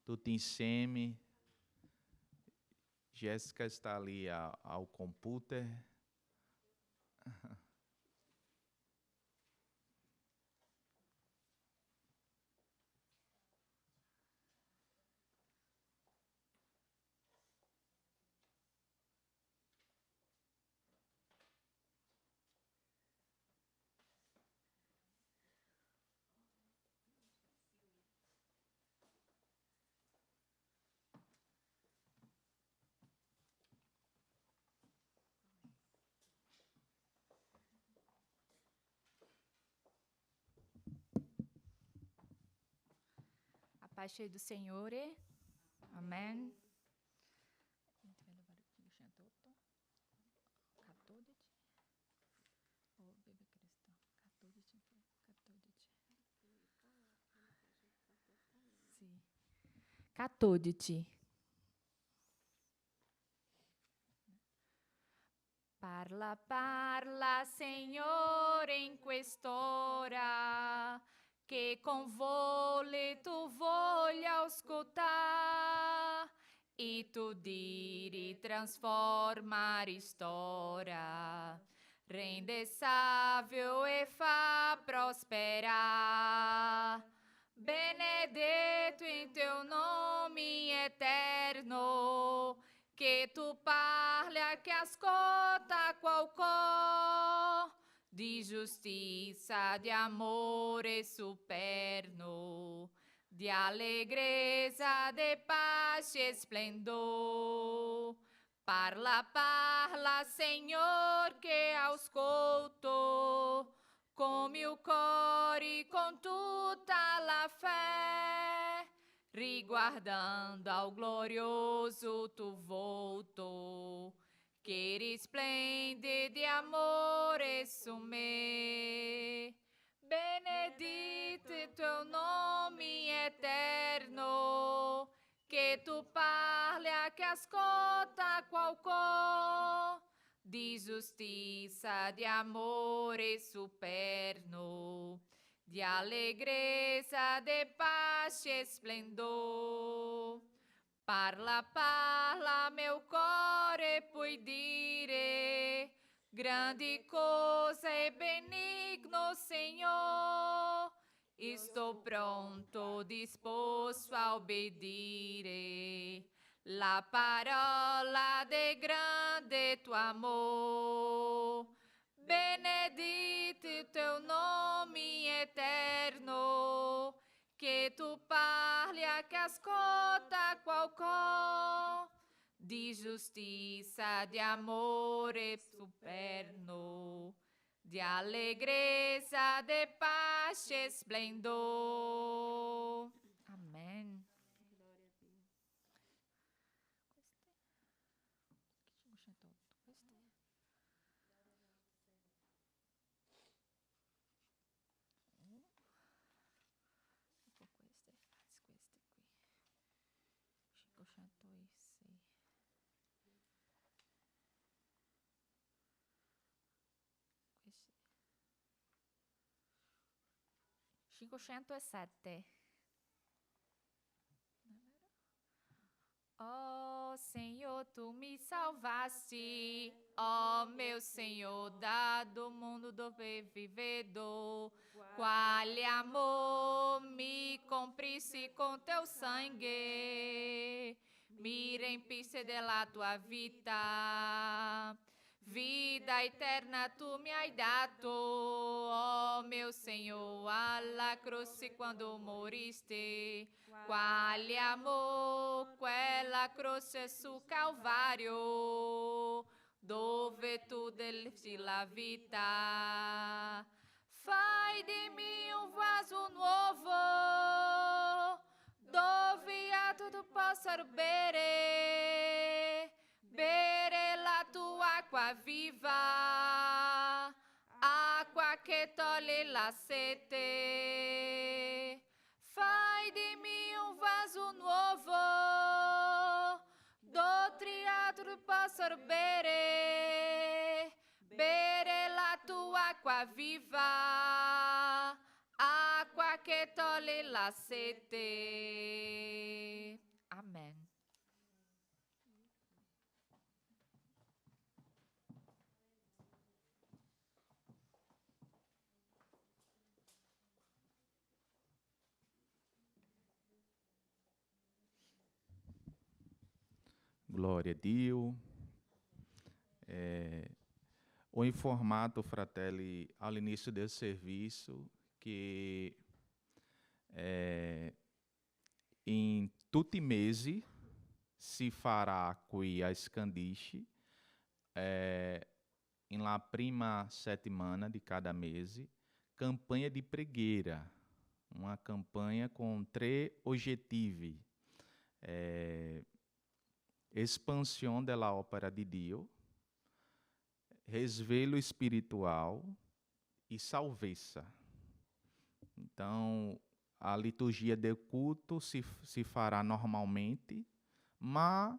tudo em semi. Jéssica está ali ao computador. A paz cheia do Senhor. Amém. Catodite. Parla, parla, Signore, in quest'ora, che con vole tu voglia ascoltare, e tu diri transforma, ristora, rende savio e fa prosperare. Benedetto in teu nome eterno, che tu parla, che ascolta qualcosa di giustizia, di amore superno, di allegrezza, di pace e splendor. Parla, parla, Signor, che ascolto, con mio cuore, con tutta la fé, riguardando ao glorioso tu volto, che risplende di amore su me. Benedito il tuo nome eterno, che tu parla, che ascolta qualcosa di giustizia, di amore superno, di allegrezza, di pace e splendor. Parla, parla, meu cuore, puoi dire, grandi cose e benigno, Signor. Estou pronto, disposto a obbedire la parola de grande tuo amor. Benedito il teu nome eterno, che tu parli, che ascolta qualcosa di giustizia, di amore superno, di allegrezza, di pace e splendor. Amen. (507). Ó Senhor, tu me salvaste, ó meu Senhor, do mundo do vivedor. Qual amor me compriste com teu sangue, me riempiste della tua vita. Vida eterna tu mi hai dato, ó meu Senhor, alla croce quando moriste. Quale amor, quella croce su Calvario, dove tu desti la vita. Fai di me un vaso nuovo, dove a tudo possa bere, bere la tua acqua viva, acqua che toglie la sete. Fai di me un vaso nuovo, dove a tudo possa bere, bere la tua acqua viva, acqua che toglie la sete. Glória a Dio. Ho informato, fratelli, all'inizio del servizio che in tutti i mesi si farà qui a Scandisci, na prima settimana de cada mês, campanha de preghiera, uma campanha com 3 objetivos. Expansão da ópera de Dio, resvelo espiritual e salveza. Então, a liturgia do culto se fará normalmente, mas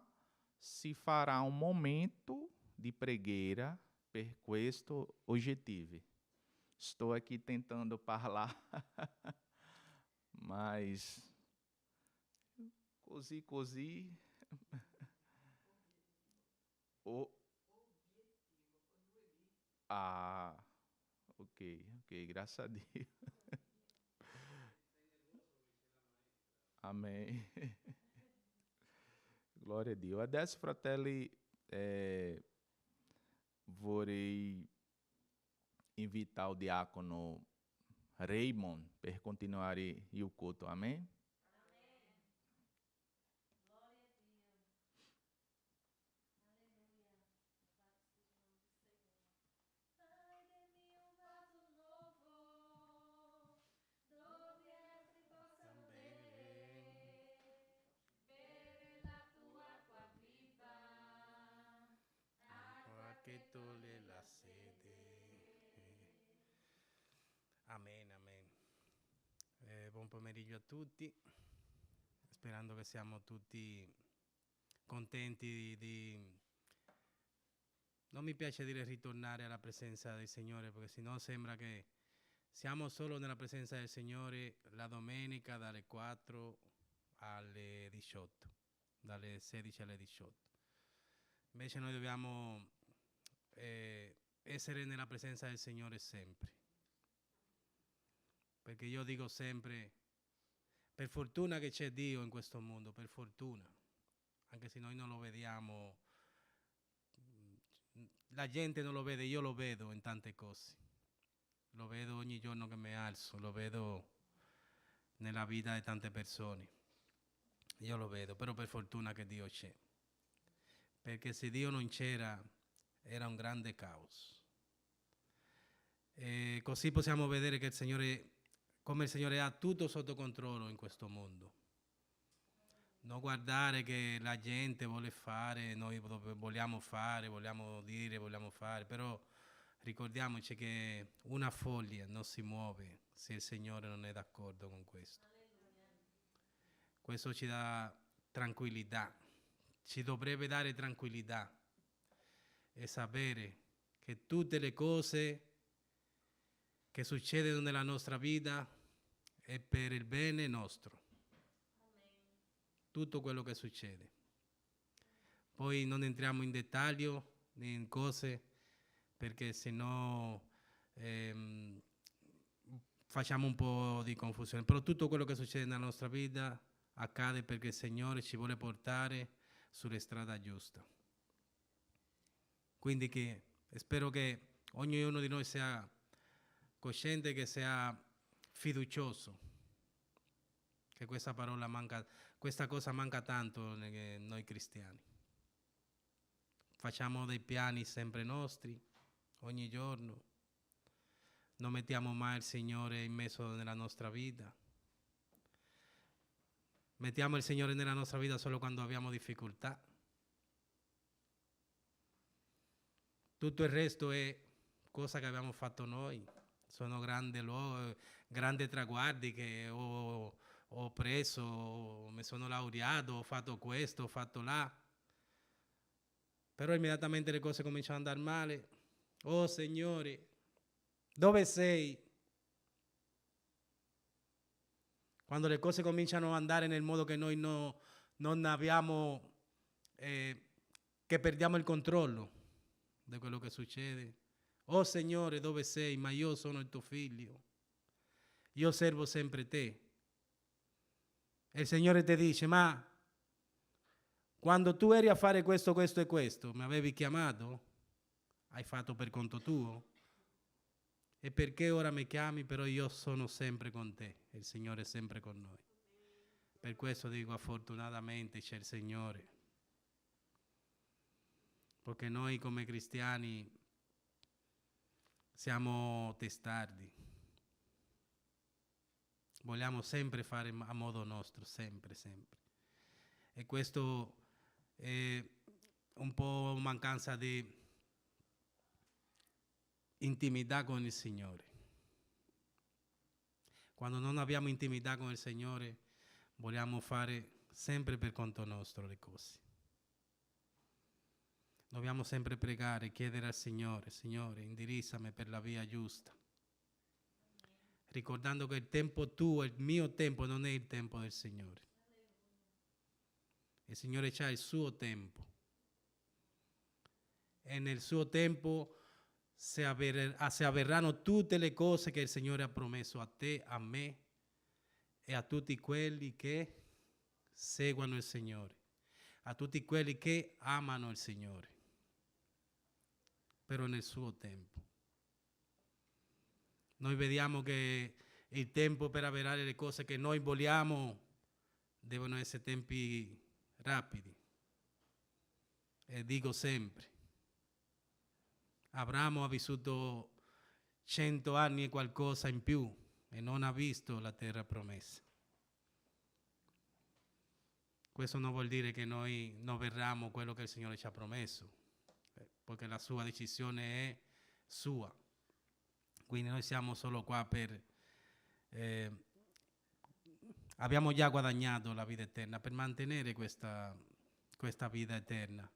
se fará um momento de preghiera per questo objetivo. Estou aqui tentando falar, mas così. Ok, graças a Dio. Amém. Glória a Dio. Adesso, fratelli, vorrei invitare il diacono Raymond per continuare il culto. Amém? Che toglie la sete. Amen, amen. Buon pomeriggio a tutti, sperando che siamo tutti contenti Non mi piace dire ritornare alla presenza del Signore, perché sennò sembra che siamo solo nella presenza del Signore la domenica dalle 4 alle 18, dalle 16 alle 18. Invece noi dobbiamo essere nella presenza del Signore sempre, perché io dico sempre, per fortuna che c'è Dio in questo mondo, per fortuna, anche se noi non lo vediamo, la gente non lo vede, io lo vedo in tante cose, lo vedo ogni giorno che mi alzo, lo vedo nella vita di tante persone, io lo vedo, però per fortuna che Dio c'è, perché se Dio non c'era era un grande caos. E così possiamo vedere che il Signore, come il Signore ha tutto sotto controllo in questo mondo. Non guardare che la gente vuole fare, noi vogliamo fare, vogliamo dire, vogliamo fare, però ricordiamoci che una foglia non si muove se il Signore non è d'accordo con questo. Questo ci dà tranquillità, ci dovrebbe dare tranquillità e sapere che tutte le cose che succedono nella nostra vita è per il bene nostro. Tutto quello che succede. Poi non entriamo in dettaglio né in cose, perché sennò facciamo un po' di confusione. Però tutto quello che succede nella nostra vita accade perché il Signore ci vuole portare sulla strada giusta. Quindi spero che ognuno di noi sia cosciente, che sia fiducioso, che questa parola manca, questa cosa manca tanto noi cristiani. Facciamo dei piani sempre nostri, ogni giorno, non mettiamo mai il Signore in mezzo nella nostra vita, mettiamo il Signore nella nostra vita solo quando abbiamo difficoltà. Tutto il resto è cosa che abbiamo fatto noi, sono grandi traguardi che ho preso, mi sono laureato, ho fatto questo, ho fatto là. Però immediatamente le cose cominciano ad andare male. Oh Signore, dove sei? Quando le cose cominciano ad andare nel modo che noi non abbiamo, che perdiamo il controllo di quello che succede. Oh Signore, dove sei? Ma io sono il tuo figlio. Io servo sempre te. E il Signore ti dice, ma Quando tu eri a fare questo, questo e questo, mi avevi chiamato? Hai fatto per conto tuo? E perché ora mi chiami? Però io sono sempre con te, il Signore è sempre con noi. Per questo dico afortunatamente c'è il Signore. Perché noi come cristiani siamo testardi. Vogliamo sempre fare a modo nostro, sempre, sempre. E questo è un po' mancanza di intimità con il Signore. Quando non abbiamo intimità con il Signore, vogliamo fare sempre per conto nostro le cose. Dobbiamo sempre pregare, chiedere al Signore, Signore, indirizzami per la via giusta. Ricordando che il tempo tuo, il mio tempo non è il tempo del Signore. Il Signore ha il suo tempo. E nel suo tempo si avverranno tutte le cose che il Signore ha promesso a te, a me e a tutti quelli che seguono il Signore, a tutti quelli che amano il Signore, però nel suo tempo. Noi vediamo che il tempo per avere le cose che noi vogliamo devono essere tempi rapidi. E dico sempre, Abramo ha vissuto 100 anni e qualcosa in più e non ha visto la terra promessa. Questo non vuol dire che noi non verremo quello che il Signore ci ha promesso, perché la sua decisione è sua. Quindi noi siamo solo qua per... abbiamo già guadagnato la vita eterna, per mantenere questa vita eterna,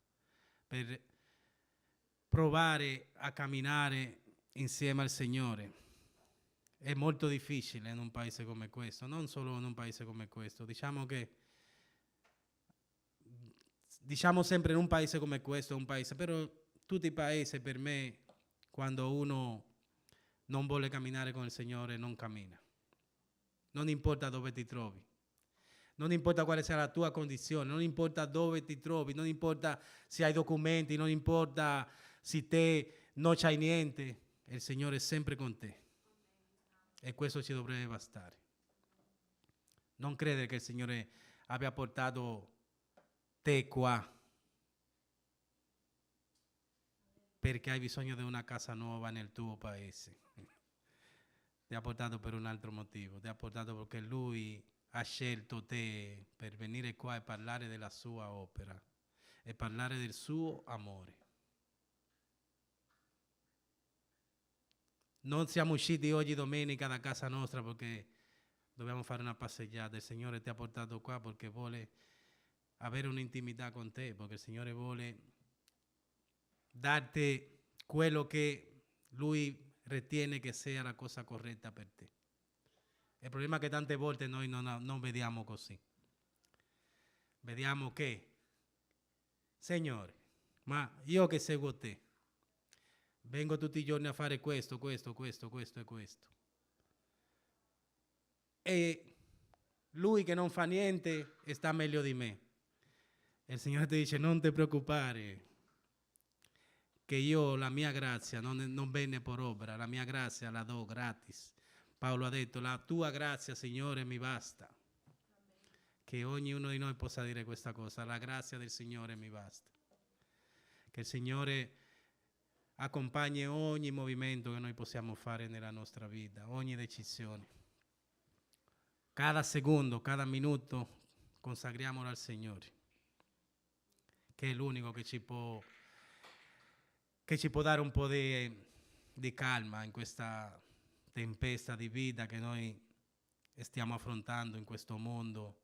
per provare a camminare insieme al Signore. È molto difficile in un paese come questo, non solo in un paese come questo. Diciamo sempre in un paese come questo, però tutti i paesi per me, quando uno non vuole camminare con il Signore, non cammina. Non importa dove ti trovi. Non importa quale sia la tua condizione, non importa dove ti trovi, non importa se hai documenti, non importa se te non c'hai niente, il Signore è sempre con te. E questo ci dovrebbe bastare. Non credere che il Signore abbia portato te qua perché hai bisogno di una casa nuova nel tuo paese. Ti ha portato per un altro motivo, ti ha portato perché Lui ha scelto te per venire qua e parlare della sua opera e parlare del suo amore. Non siamo usciti oggi domenica da casa nostra perché dobbiamo fare una passeggiata. Il Signore ti ha portato qua perché vuole avere un'intimità con te, perché il Signore vuole darti quello che Lui ritiene che sia la cosa corretta per te. Il problema è che tante volte noi non vediamo così. Vediamo che, Signore, ma io che seguo te, vengo tutti i giorni a fare questo e questo. E lui che non fa niente sta meglio di me. Il Signore ti dice, non ti preoccupare, che io la mia grazia non viene per opera, la mia grazia la do gratis. Paolo ha detto, la tua grazia, Signore, mi basta. Che ognuno di noi possa dire questa cosa, la grazia del Signore mi basta. Che il Signore accompagni ogni movimento che noi possiamo fare nella nostra vita, ogni decisione. Cada secondo, cada minuto, consacriamolo al Signore, che è l'unico che ci può dare un po' di calma in questa tempesta di vita che noi stiamo affrontando in questo mondo,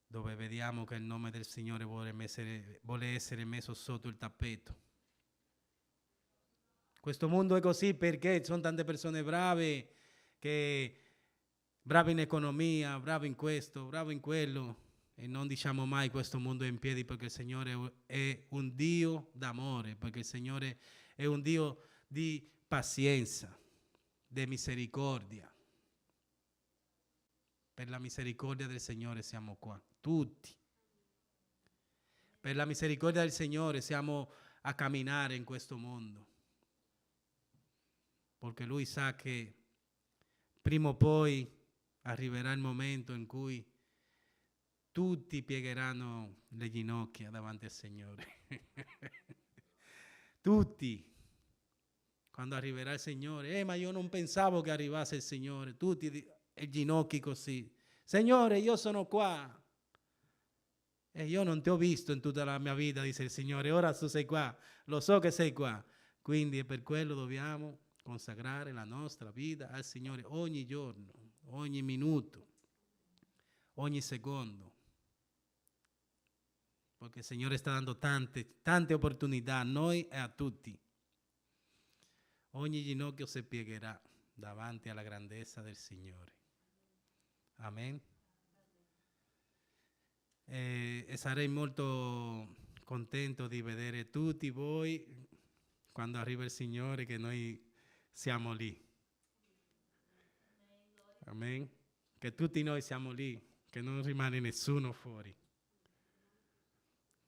dove vediamo che il nome del Signore vuole essere messo sotto il tappeto. Questo mondo è così perché sono tante persone brave, brave in economia, brave in questo, brave in quello, e non diciamo mai questo mondo è in piedi, perché il Signore è un Dio d'amore, perché il Signore è un Dio di pazienza, di misericordia. Per la misericordia del Signore siamo qua, tutti. Per la misericordia del Signore siamo a camminare in questo mondo, perché Lui sa che prima o poi arriverà il momento in cui tutti piegheranno le ginocchia davanti al Signore. Tutti. Quando arriverà il Signore, ma io non pensavo che arrivasse il Signore, tutti i ginocchi così. Signore, io sono qua. E io non ti ho visto in tutta la mia vita, dice il Signore, ora tu sei qua, lo so che sei qua. Quindi per quello dobbiamo consacrare la nostra vita al Signore ogni giorno, ogni minuto, ogni secondo. Perché il Signore sta dando tante opportunità a noi e a tutti. Ogni ginocchio si piegherà davanti alla grandezza del Signore. Amen. E sarei molto contento di vedere tutti voi quando arriva il Signore, che noi siamo lì. Amen. Che tutti noi siamo lì, che non rimane nessuno fuori.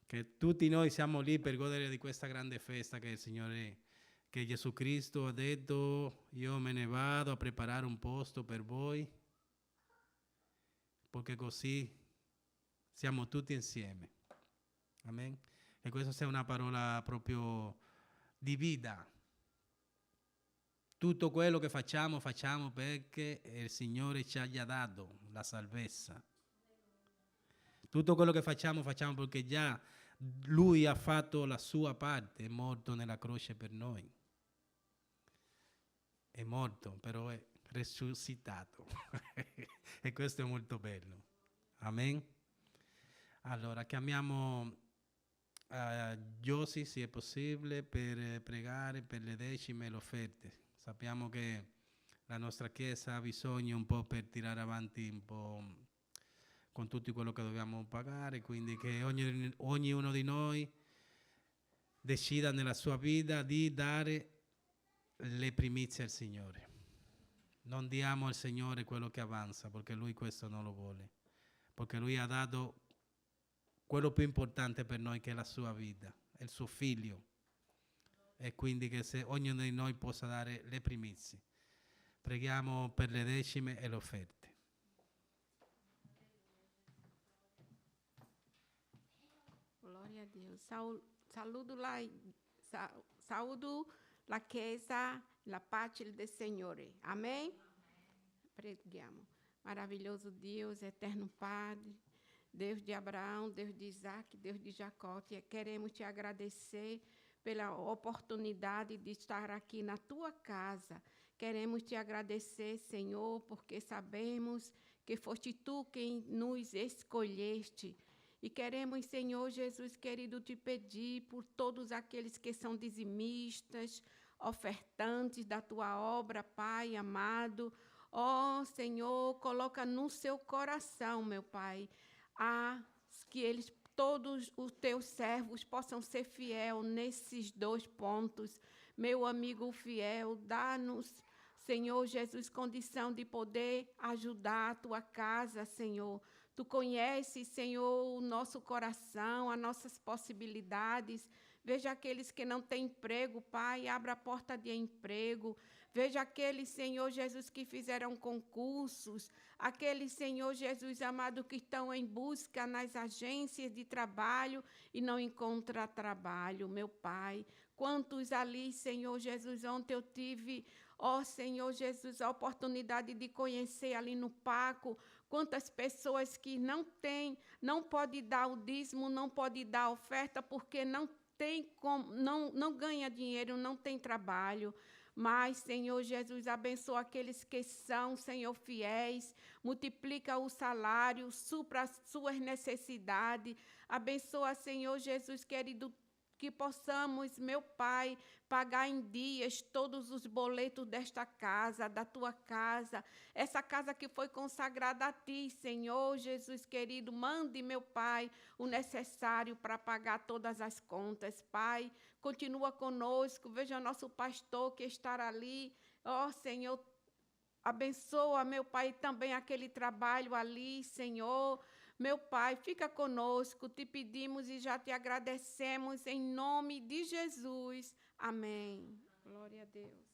Che tutti noi siamo lì per godere di questa grande festa che il Signore, che Gesù Cristo ha detto: io me ne vado a preparare un posto per voi, perché così siamo tutti insieme. Amen. E questa sia una parola proprio di vita. Tutto quello che facciamo perché il Signore ci ha già dato la salvezza. Tutto quello che facciamo perché già Lui ha fatto la sua parte, è morto nella croce per noi. È morto, però è risuscitato. E questo è molto bello. Amen. Allora, chiamiamo Josi, se è possibile, per pregare per le decime e le offerte. Sappiamo che la nostra Chiesa ha bisogno un po' per tirare avanti un po' con tutto quello che dobbiamo pagare, quindi che ognuno di noi decida nella sua vita di dare le primizie al Signore. Non diamo al Signore quello che avanza, perché Lui questo non lo vuole, perché Lui ha dato quello più importante per noi, che è la sua vita, è il suo figlio, e quindi che se ognuno di noi possa dare le primizie. Preghiamo per le decime e le offerte. Glória a Deus. Saúdo la Chiesa, la pace del Signore. Amém? Preghiamo. Maravilhoso Deus, eterno Padre, Deus de Abraão, Deus de Isaac, Deus de Jacó, queremos te agradecer pela oportunidade de estar aqui na tua casa. Queremos te agradecer, Senhor, porque sabemos que foste tu quem nos escolheste. E queremos, Senhor Jesus querido, te pedir por todos aqueles que são dizimistas, ofertantes da tua obra, Pai amado. Ó, Senhor, coloca no seu coração, meu Pai, que todos os teus servos possam ser fiel nesses 2 pontos. Meu amigo fiel, dá-nos, Senhor Jesus, condição de poder ajudar a tua casa, Senhor. Tu conheces, Senhor, o nosso coração, as nossas possibilidades. Veja aqueles que não têm emprego, Pai, abra a porta de emprego. Veja aqueles, Senhor Jesus, que fizeram concursos, aqueles, Senhor Jesus amado, que estão em busca nas agências de trabalho e não encontram trabalho, meu Pai. Quantos ali, Senhor Jesus, ontem eu tive, ó Senhor Jesus, a oportunidade de conhecer ali no Paco, quantas pessoas que não pode dar o dízimo, não pode dar a oferta, porque não ganha dinheiro, não tem trabalho. Mas, Senhor Jesus, abençoa aqueles que são, Senhor, fiéis, multiplica o salário, supra as suas necessidades. Abençoa, Senhor Jesus, querido, que possamos, meu Pai, pagar em dias todos os boletos desta casa, da tua casa, essa casa que foi consagrada a ti, Senhor Jesus querido. Mande, meu Pai, o necessário para pagar todas as contas, Pai. Continua conosco, veja nosso pastor que está ali, ó Senhor, abençoa, meu Pai, também aquele trabalho ali, Senhor. Meu Pai, fica conosco, te pedimos e já te agradecemos em nome de Jesus. Amém. Glória a Deus.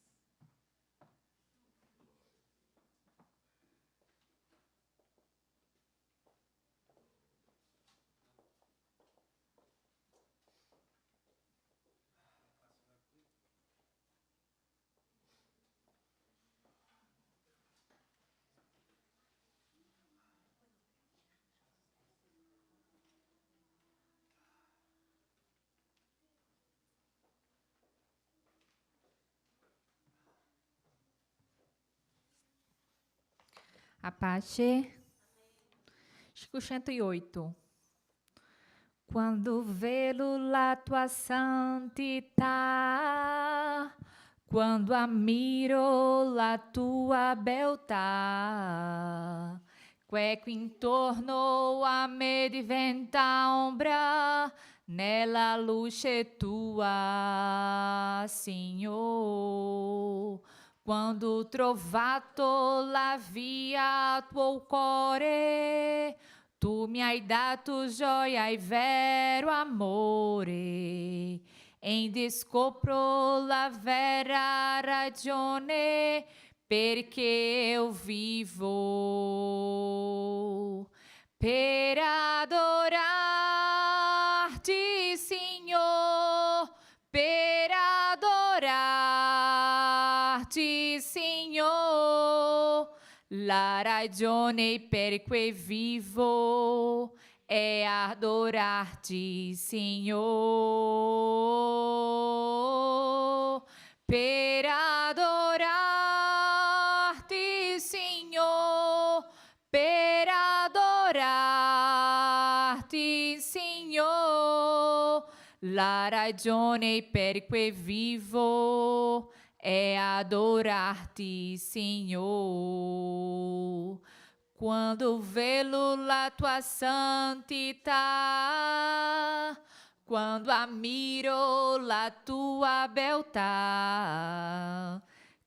A pace. Chico 108. Quando velo la tua santità, quando ammiro la tua beltà, que intorno a me diventa ombra, nella luce tua, Signor. Quando trovato la via tuo cuore, tu mi hai dato gioia e vero amore, e descopro la vera ragione perché eu vivo. Per adorarti, Signor, per adorarti, Signor. La ragione per cui vivo è adorarti, Signor. Per adorarti, Signor. Per adorarti, Signor. La ragione per cui vivo è adorarti, Signor. Quando velo la tua santità, quando ammiro la tua beltà,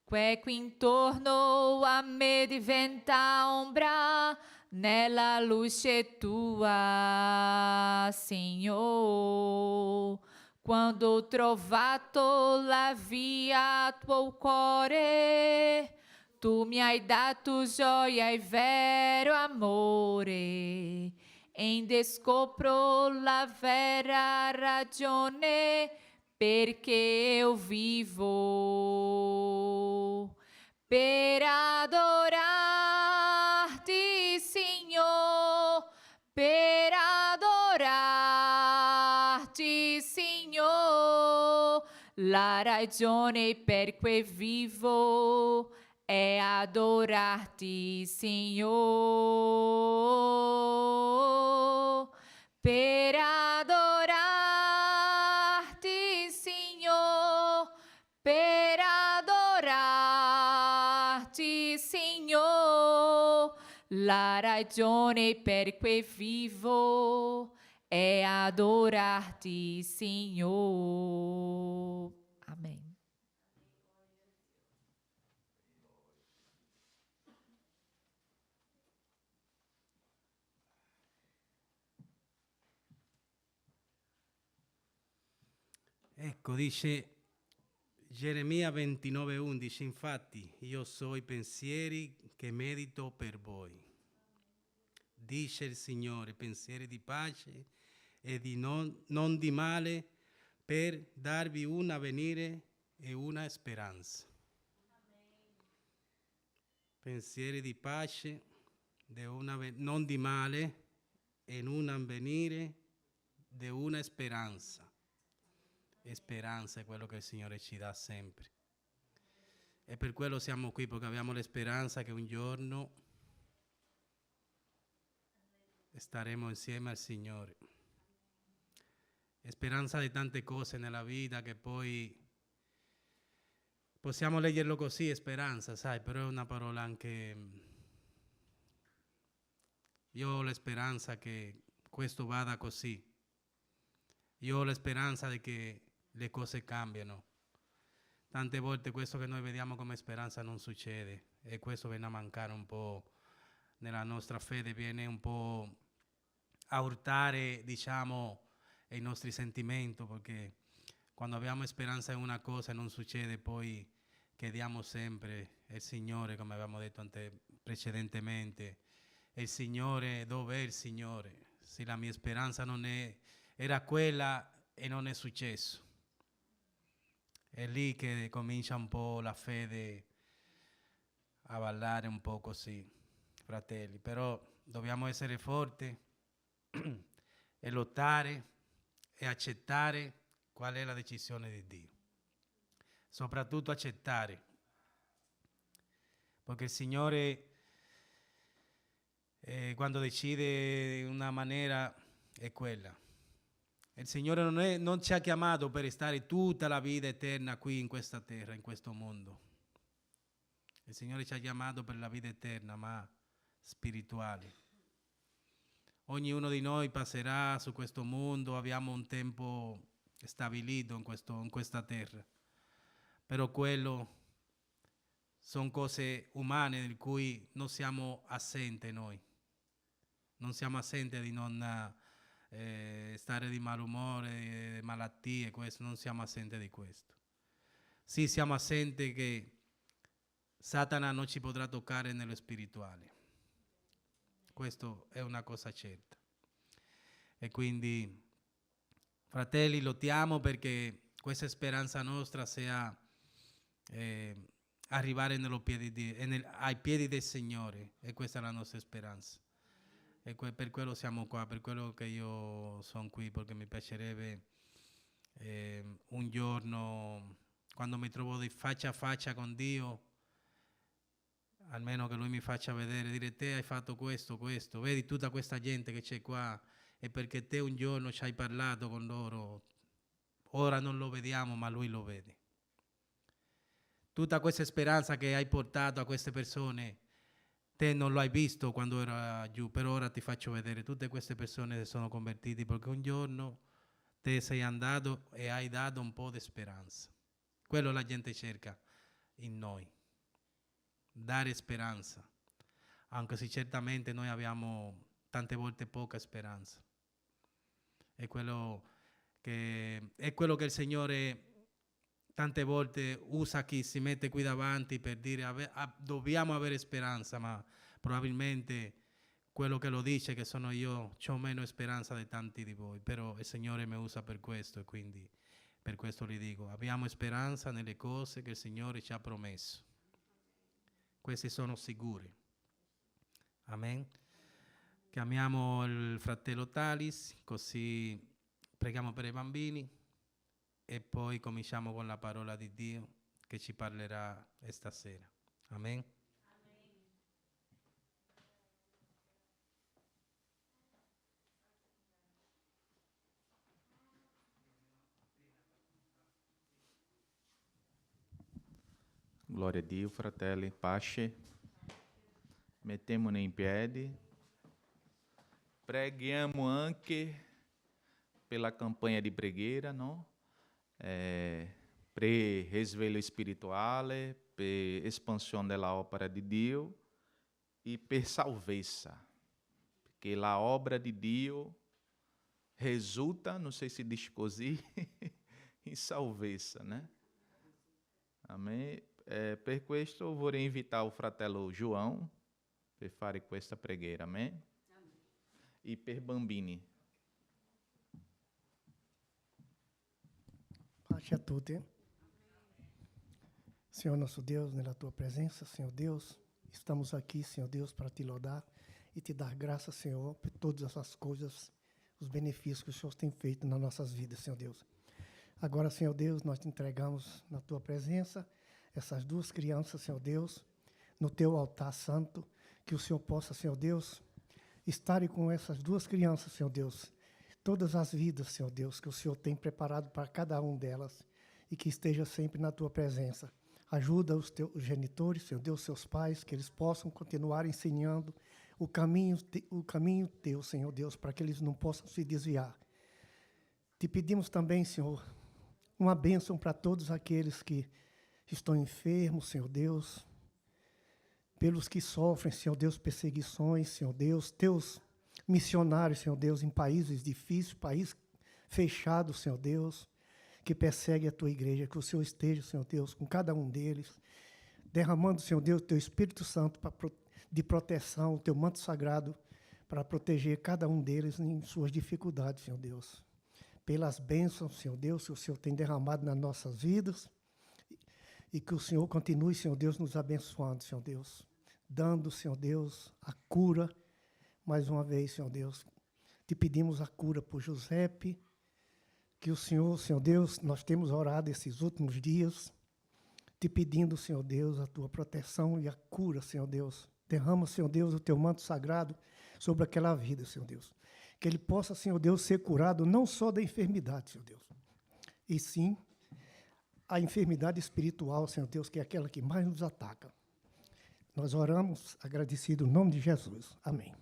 que intorno a me diventa ombra, nella luce tua, Signor. Quando ho trovato la via tuo cuore, tu mi hai dato gioia e vero amore, e descopro la vera ragione perché eu vivo. Per adorarti, Signor, per adorarti, Signor. La ragione per cui vivo è adorarti, Signor. Per adorarti, Signor, per adorarti, Signor. La ragione per cui vivo è adorarti, Signor. Amém. Ecco, dice Geremia 29:11, infatti io so i pensieri che medito per voi, dice il Signore, pensieri di pace e di non di male, per darvi un avvenire e una speranza. Pensieri di pace, non di male, e un avvenire di una speranza. Speranza è quello che il Signore ci dà sempre. E per quello siamo qui, perché abbiamo l'esperanza che un giorno staremo insieme al Signore. Speranza di tante cose nella vita che poi possiamo leggerlo così, speranza, sai, però è una parola anche... Io ho la speranza che questo vada così. Io ho la speranza di che le cose cambiano. Tante volte questo che noi vediamo come speranza non succede e questo viene a mancare un po' nella nostra fede, viene un po' a urtare, diciamo, i nostri sentimenti, perché quando abbiamo speranza in una cosa e non succede, poi chiediamo sempre il Signore, come abbiamo detto precedentemente, il Signore, dove è il Signore? Se la mia speranza non era quella e non è successo. È lì che comincia un po' la fede a ballare un po' così, fratelli. Però dobbiamo essere forti e lottare e accettare qual è la decisione di Dio. Soprattutto accettare, perché il Signore quando decide una maniera è quella. Il Signore non ci ha chiamato per stare tutta la vita eterna qui in questa terra, in questo mondo. Il Signore ci ha chiamato per la vita eterna, ma spirituale. Ognuno di noi passerà su questo mondo, abbiamo un tempo stabilito in questa terra. Però quello sono cose umane di cui non siamo assenti noi. Non siamo assenti di non stare di malumore, malattie, questo, non siamo assenti di questo. Sì, siamo assenti che Satana non ci potrà toccare nello spirituale. Questo è una cosa certa. E quindi, fratelli, lottiamo perché questa speranza nostra sia arrivare ai piedi del Signore, e questa è la nostra speranza. E per quello siamo qua, per quello che io sono qui, perché mi piacerebbe un giorno, quando mi trovo di faccia a faccia con Dio, almeno che Lui mi faccia vedere, dire: te hai fatto questo, vedi tutta questa gente che c'è qua, è perché te un giorno ci hai parlato con loro, ora non lo vediamo ma Lui lo vede. Tutta questa speranza che hai portato a queste persone, te non lo hai visto quando era giù, però ora ti faccio vedere, tutte queste persone si sono convertite perché un giorno te sei andato e hai dato un po' di speranza. Quello la gente cerca in noi, dare speranza, anche se certamente noi abbiamo tante volte poca speranza. È quello che il Signore tante volte usa chi si mette qui davanti per dire dobbiamo avere speranza, ma probabilmente quello che lo dice che sono io, ho meno speranza di tanti di voi, però il Signore mi usa per questo, e quindi per questo gli dico: abbiamo speranza nelle cose che il Signore ci ha promesso. Questi sono sicuri. Amen. Chiamiamo il fratello Talis, così preghiamo per i bambini e poi cominciamo con la parola di Dio che ci parlerà stasera. Amen. Glória a Dio, fratelli, pace. Mettiamone in piedi. Preghiamo anche pela campanha di preghiera, no? Per risveglio spirituale, per espansão della opera di Dio e per salvezza. Porque a obra de Dio resulta, não sei se diz così, em salvezza, né? Amém? Per questo vorrei invitare il fratello João per fare questa preghiera, amém? E per bambini. Pace a tutti. Senhor nosso Deus, na tua presença, Senhor Deus, estamos aqui, Senhor Deus, para te louvar e te dar graça, Senhor, por todas essas coisas, os benefícios que o Senhor tem feito nas nossas vidas, Senhor Deus. Agora, Senhor Deus, nós te entregamos na tua presença essas duas crianças, Senhor Deus, no teu altar santo, que o Senhor possa, Senhor Deus, estar com essas duas crianças, Senhor Deus, todas as vidas, Senhor Deus, que o Senhor tem preparado para cada um delas e que esteja sempre na tua presença. Ajuda os teus genitores, Senhor Deus, seus pais, que eles possam continuar ensinando o caminho teu, Senhor Deus, para que eles não possam se desviar. Te pedimos também, Senhor, uma bênção para todos aqueles que estão enfermos, Senhor Deus, pelos que sofrem, Senhor Deus, perseguições, Senhor Deus, teus missionários, Senhor Deus, em países difíceis, países fechados, Senhor Deus, que persegue a tua igreja, que o Senhor esteja, Senhor Deus, com cada um deles, derramando, Senhor Deus, o teu Espírito Santo de proteção, o teu manto sagrado, para proteger cada um deles em suas dificuldades, Senhor Deus. Pelas bênçãos, Senhor Deus, que o Senhor tem derramado nas nossas vidas, e que o Senhor continue, Senhor Deus, nos abençoando, Senhor Deus, dando, Senhor Deus, a cura, mais uma vez, Senhor Deus. Te pedimos a cura por Giuseppe, que o Senhor Deus, nós temos orado esses últimos dias, te pedindo, Senhor Deus, a tua proteção e a cura, Senhor Deus. Derrama, Senhor Deus, o teu manto sagrado sobre aquela vida, Senhor Deus. Que ele possa, Senhor Deus, ser curado não só da enfermidade, Senhor Deus, e sim a enfermidade espiritual, Senhor Deus, que é aquela que mais nos ataca. Nós oramos agradecido no nome de Jesus. Amém.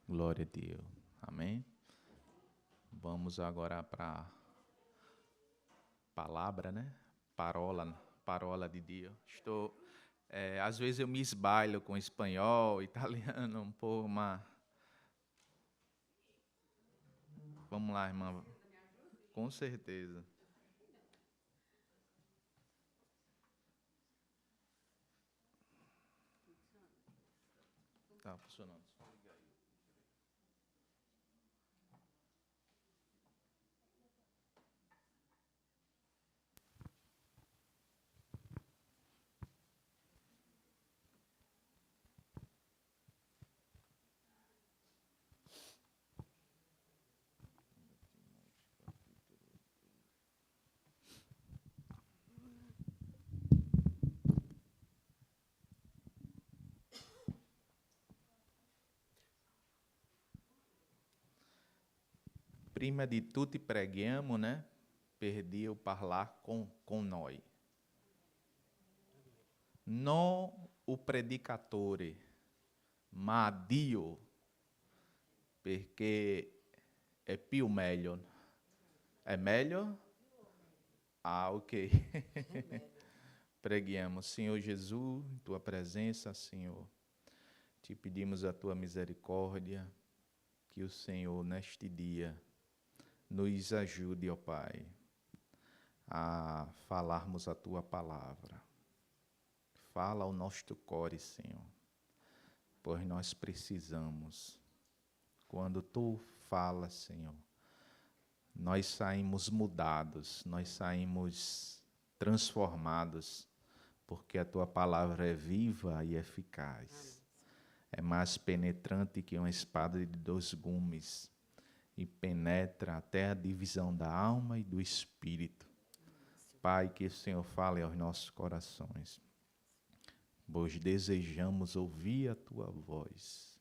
Glória a Deus. Amém? Vamos agora para a palavra, né? Parola de Deus. Às vezes eu me esbailho com espanhol, italiano, um pouco, mas... Vamos lá, irmã. Com certeza. Tá funcionando. Prima di tutti preghiamo, né? Per Dio parlar con noi. Non o predicatore, ma Dio, perché è più meglio. É melhor? Ah, ok. Preghiamo. Senhor Jesus, em tua presença, Senhor, te pedimos a tua misericórdia, que o Senhor, neste dia, nos ajude, ó Pai, a falarmos a tua palavra. Fala ao nosso core, Senhor, pois nós precisamos. Quando tu falas, Senhor, nós saímos mudados, nós saímos transformados, porque a tua palavra é viva e eficaz. É mais penetrante que uma espada de 2 gumes e penetra até a divisão da alma e do espírito. Pai, que o Senhor fale aos nossos corações, pois desejamos ouvir a tua voz.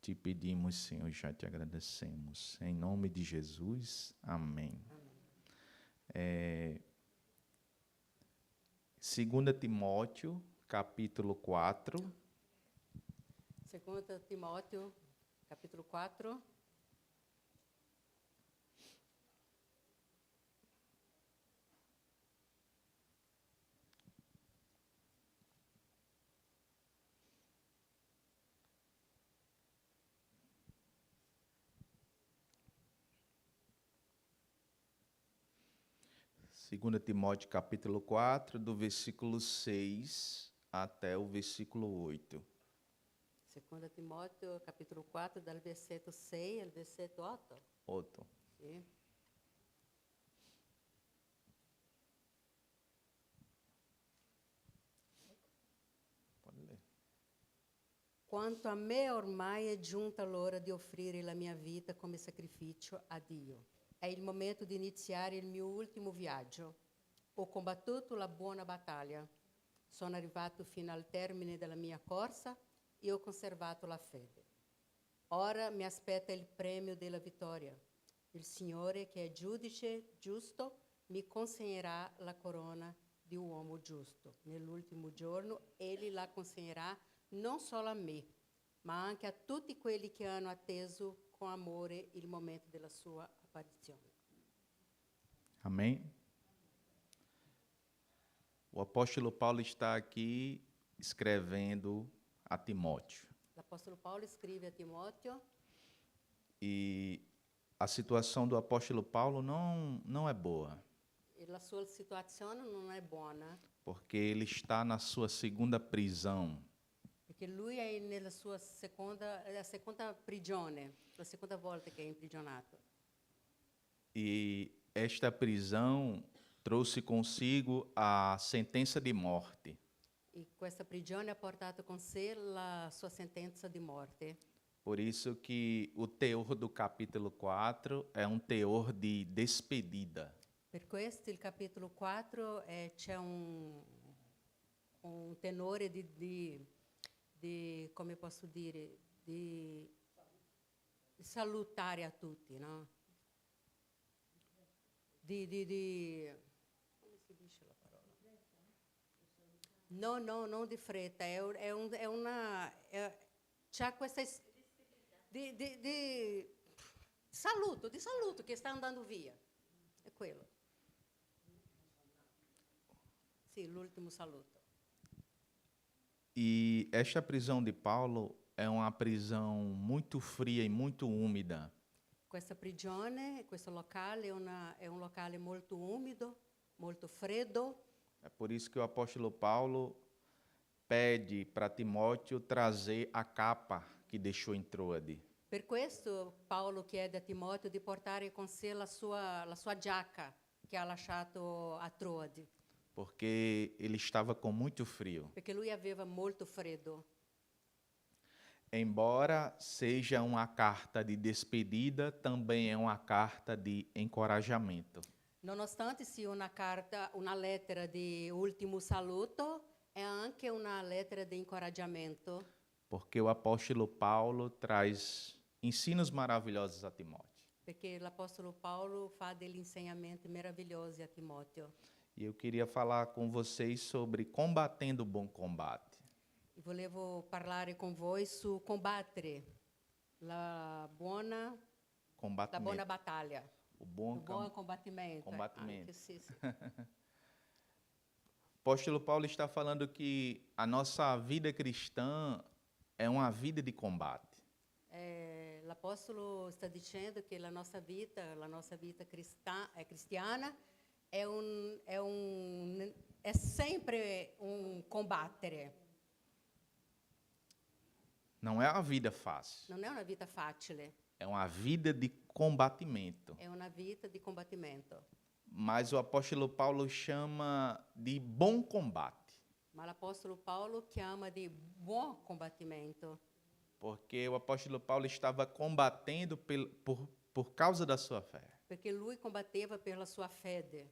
Te pedimos, Senhor, já te agradecemos. Em nome de Jesus, amém. 2 Timóteo, capítulo 4. 2 Timóteo, capítulo 4. Segunda Timóteo, capítulo 4, do versículo 6 até o versículo 8. 2 Timóteo, capítulo 4, dal versetto 6 al versetto 8. 8. Sì. Pode ler. Quanto a me, ormai è giunta l'ora di offrire la mia vita come sacrificio a Dio. È il momento di iniziare il mio ultimo viaggio. Ho combattuto la buona battaglia. Sono arrivato fino al termine della mia corsa e ho conservato la fede. Ora mi aspetta il premio della vittoria. Il Signore, che è giudice giusto, mi consegnerà la corona di uomo giusto. Nell'ultimo giorno, Egli la consegnerà non solo a me, ma anche a tutti quelli che hanno atteso con amore il momento della sua apparizione. Amém? O apóstolo Paulo está aqui escrevendo a Timóteo. L'Apostolo Paolo scrive a Timoteo E a situação do apóstolo Paulo não é boa, e la sua situazione non è buona, porque ele está na sua segunda prisão. perché lui è nella sua seconda prigione, la seconda volta che è imprigionato. E esta prisão trouxe consigo a sentença de morte. E questa prigione ha portato con sé la sua sentenza di morte. Por isso que o teor do capítulo 4 é um teor de despedida. Per questo il capitolo 4 c'è un tenore di come posso dire, di salutare a tutti, no? Come si dice la parola? No, non di fretta, c'ha questa di saluto che sta andando via. È quello. Sì, l'ultimo saluto. E esta prisão de Paulo é uma prisão muito fria e muito úmida. Questa prigione, questo locale è un locale molto umido, molto freddo. É por isso que o apóstolo Paulo pede para Timóteo trazer a capa que deixou em Troade. Per questo Paolo chiede a Timoteo di portare con sé la sua giacca che ha lasciato a Troade, Porque ele estava com muito frio. perché lui aveva molto freddo. Embora seja uma carta de despedida, também é uma carta de encorajamento. Nonostante sia una lettera di ultimo saluto, è anche una lettera di incoraggiamento, Porque o apóstolo Paulo traz ensinos maravilhosos a Timóteo. perché l'Apostolo Paolo fa degli insegnamenti meravigliosi a Timoteo. E eu queria falar com vocês sobre combatendo o bom combate. E volevo parlare con voi su combattere la buona Combatimento. battaglia, O bom il buon cam- combattimento. combattimento. Anche, sì. O apóstolo Paulo está falando que a nossa vida cristã é uma vida de combate. L'Apostolo sta dicendo che la nostra vita cristiana è sempre un combattere, Não é uma vida fácil, non è una vita facile, é uma vida de combatimento. è una vita di combattimento. Mas o apóstolo Paulo chama de bom combate, Ma l'Apostolo Paolo chiama di buon combattimento, porque o apóstolo Paulo estava combatendo por causa da sua fé. perché lui combatteva per la sua fede.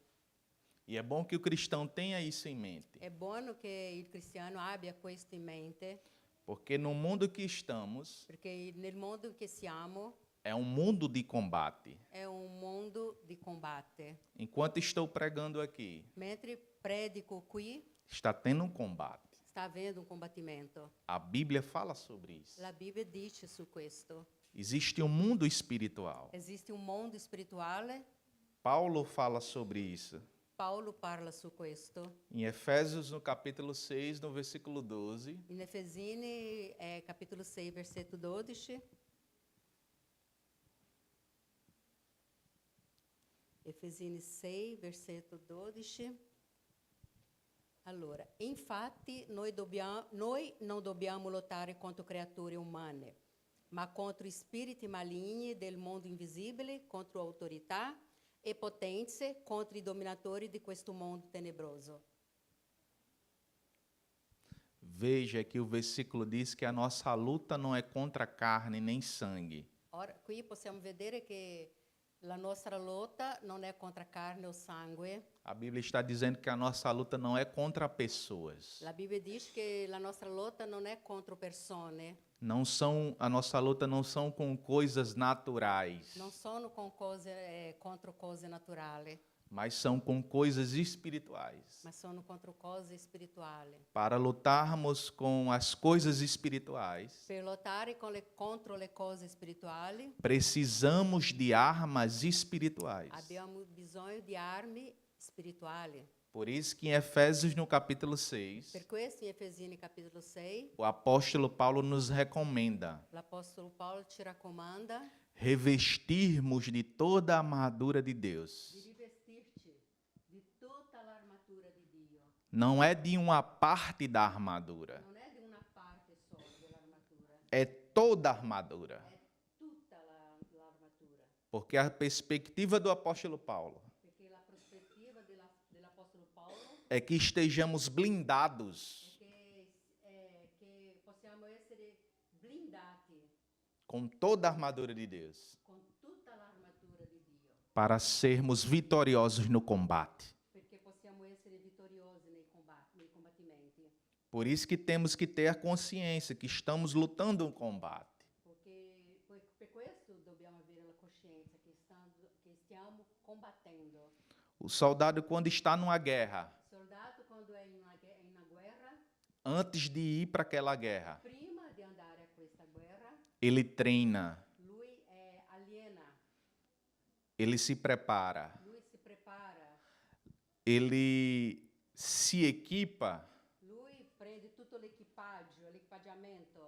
E é bom que o cristão tenha isso em mente, È buono che il cristiano abbia questo in mente, porque no mundo que estamos perché nel mondo in cui siamo é um mundo de combate. è un mondo di combatte. Enquanto estou pregando aqui, Mentre predico qui, está tendo um combate. sta avendo un combattimento. A Bíblia fala sobre isso. La Bibbia dice su questo. Existe um mundo espiritual. Esiste un mondo spirituale, Paulo fala sobre isso. Paolo parla su questo. Em Efésios, no capítulo 6, no versículo 12, In Efesini, capitolo 6, versetto 12. Efesini 6, versetto 12. Allora, infatti noi non dobbiamo lottare contro creature umane, ma contro spiriti maligni del mondo invisibile, contro autorità e potenze, contro i dominatori di questo mondo tenebroso. veja que o versículo diz que a nossa luta não é contra carne nem sangue, Ora, qui possiamo vedere che la nostra lotta non è contro carne o sangue. a Bíblia está dizendo que a nossa luta não é contra pessoas. La Bibbia dice che la nostra lotta non è contro persone, A nossa luta não são com coisas naturais, non sono contro cose naturali, mas são com coisas espirituais. ma sono contro cose spirituali. Para lutarmos com as coisas espirituais, Per lottare contro le cose spirituali precisamos de armas espirituais. abbiamo bisogno di armi spirituali. Por isso que em Efésios, no capítulo 6, Per questo in Efesini capitolo 6 o apóstolo Paulo nos recomenda l'Apostolo Paolo ci raccomanda revestirmos de toda a armadura de di Deus. rivestirci di tutta l'armatura di Dio. Não é de uma parte da armadura, Non è di una parte solo dell'armatura, é toda a armadura. è tutta l'armatura. Porque a perspectiva do apóstolo Paulo Perché la prospettiva dell'Apostolo Paolo é que estejamos blindados è che possiamo essere blindati com toda a armadura de Deus con tutta l'armatura di Dio, para sermos vitoriosos no combate. perché possiamo essere vittoriosi nei combattimenti. Por isso que temos que ter a consciência que estamos lutando um combate. Per questo dobbiamo avere la coscienza che stiamo combattendo. O soldado, quando está numa guerra, Il soldato quando è in una guerra, antes de ir para aquela guerra, prima di andare a questa guerra, ele treina, lui allena, ele se prepara, lui si prepara, ele se equipa, lui prende tutto l'equipaggiamento,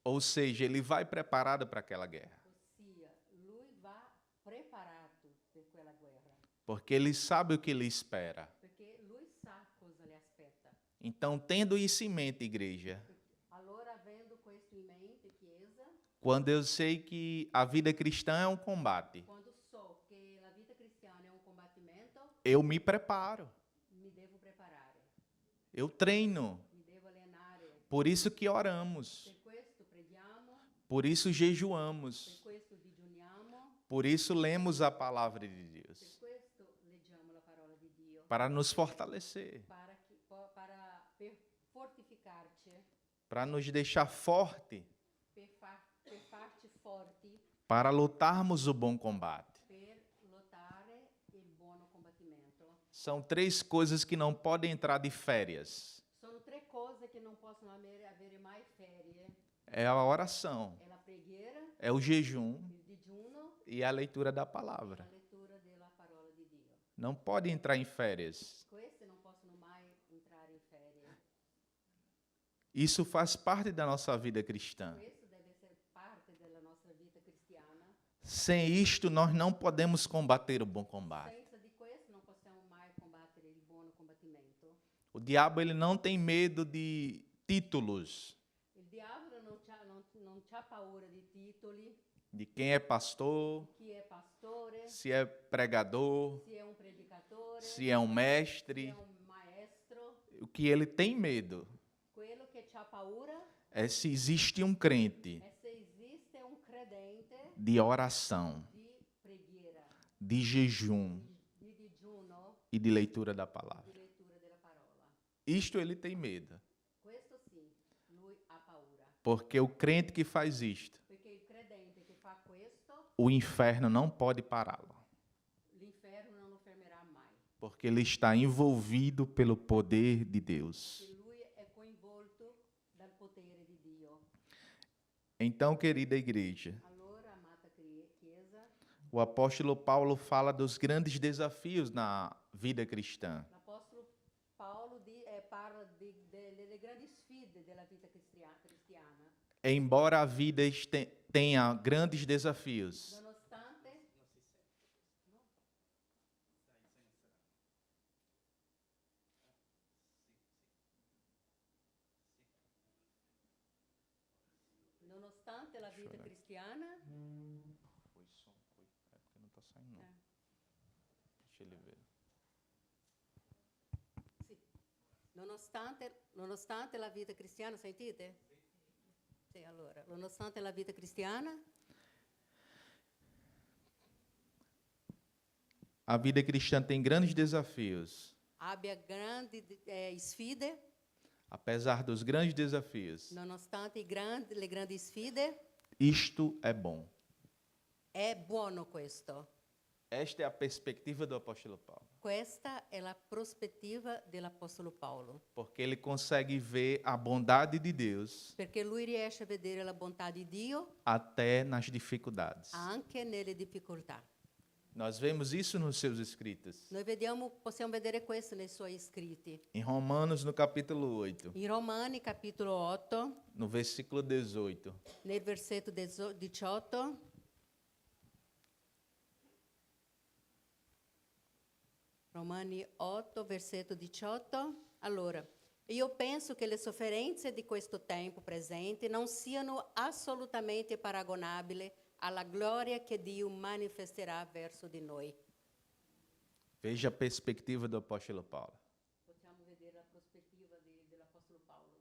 ou seja, ele vai preparado para aquela guerra. ossia lui va preparato per quella guerra, Porque ele sabe o que lhe espera. perché lui sa cosa le aspetta. Então, tendo isso em mente, igreja, Allora, avendo questo in mente, Chiesa, quando eu sei que a vida cristã é um combate, quando so che la vita cristiana è un combattimento, eu me preparo, mi devo preparare, eu treino. mi devo allenare. Por isso que oramos, Per questo preghiamo, por isso jejuamos, per questo digiuniamo, por isso lemos a palavra de per Deus, questo leggiamo la parola di Dio, para nos fortalecer, per fortificarci, para nos deixar forte, per farci forti, para lutarmos o bom combate. per lottare il buono combattimento. São 3 coisas que não podem entrar de férias. Sono 3 cose che non possono avere mai ferie. É a oração, È la preghiera, é o jejum il digiuno, e a leitura da la palavra. lettura della parola di Dio. Não pode entrar em férias. Queste non possono mai entrare in ferie. Isso faz parte da nossa vida cristã. Questo deve essere parte della nostra vita cristiana. Sem isto, nós não podemos combater o bom combate. Senza di questo non possiamo mai combattere il buono combattimento. O diabo ele não tem medo de títulos, Il diavolo non c'ha paura di titoli, de quem é pastor, chi è pastore, se é pregador, se è un predicatore, se é um se mestre. è un maestro. O que ele tem medo Quello che c'ha paura é se existe um crente è se esiste un credente de oração, di preghiera, de jejum di digiuno, e de leitura da palavra. di lettura della parola. Isto ele tem medo, Questo sì, lui ha paura. porque o crente que faz isto, Perché il credente che fa questo, o inferno não pode pará-lo, l'inferno non lo fermerà mai. porque ele está envolvido pelo poder de Deus. Che lui è coinvolto dal potere di Dio. Então, querida igreja, Allora, amata Chiesa, o apóstolo Paulo fala dos grandes desafios na vida cristã. l'Apostolo Paolo parla delle grandi sfide della vita cristiana. Embora a vida tenha grandes desafios, Nonostante la vita cristiana, Foi som, foi. É porque não está saindo, não. É. Deixa ele ver. sì. Nonostante la vita cristiana, sentite? Sì, allora, nonostante la vita cristiana, A vida cristã tem grandes desafios. abbia grandi sfide, Apesar dos grandes desafios, nonostante le grandi sfide, isto é bom. è buono questo. Esta é a perspectiva do apóstolo Paulo, Questa è la prospettiva dell'Apostolo Paolo, porque ele consegue ver a bondade de Deus perché lui riesce a vedere la bontà di Dio até nas dificuldades. anche nelle difficoltà. Nós vemos isso nos seus escritos. Possiamo vedere questo nei suoi scritti. Em Romanos, no capítulo 8, In Romani, capitolo 8, no versículo 18, nel versetto 18, Romani 8, versetto 18. Allora, io penso che le sofferenze di questo tempo presente non siano assolutamente paragonabili alla gloria che Dio manifesterà verso di noi. veja a perspectiva do apóstolo Paulo. Possiamo vedere la prospettiva dell'Apostolo Paolo.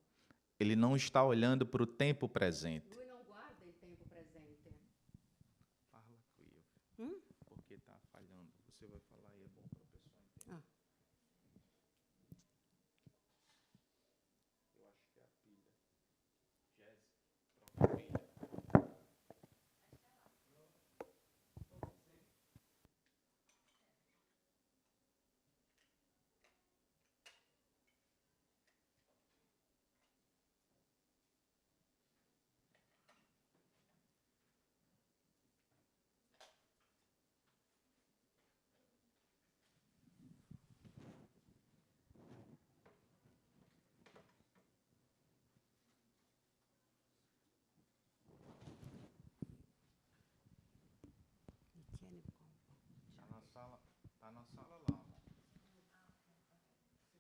Ele não está olhando para o tempo presente. Lui non guarda il tempo presente. Fala comigo, Hum? porque está falhando. Você vai falar e é bom para a pessoa entender. Ah. Eu acho que é a pilha. Jéssica, troca a pilha. Tá na sala lá, amor.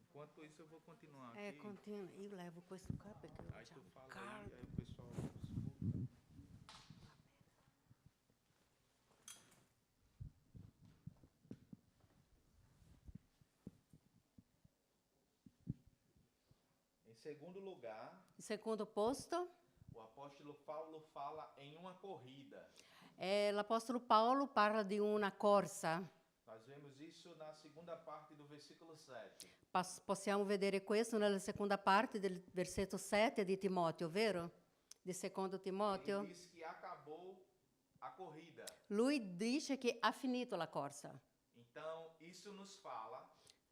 Enquanto isso, eu vou continuar aqui. Continua. Io levo questo qua perché lo Aí tu facciamo fala caldo. aí o pessoal escuta. Em segundo lugar, Il secondo posto, o apóstolo Paulo fala em uma corrida. l'Apostolo Paolo parla di una corsa. Nós vemos isso na segunda parte do versículo 7. Possiamo vedere questo nella seconda parte del versetto 7 di Timoteo, vero? Di secondo Timoteo. Ele diz que acabou a corrida. Lui dice che ha finito la corsa. Então, isso nos fala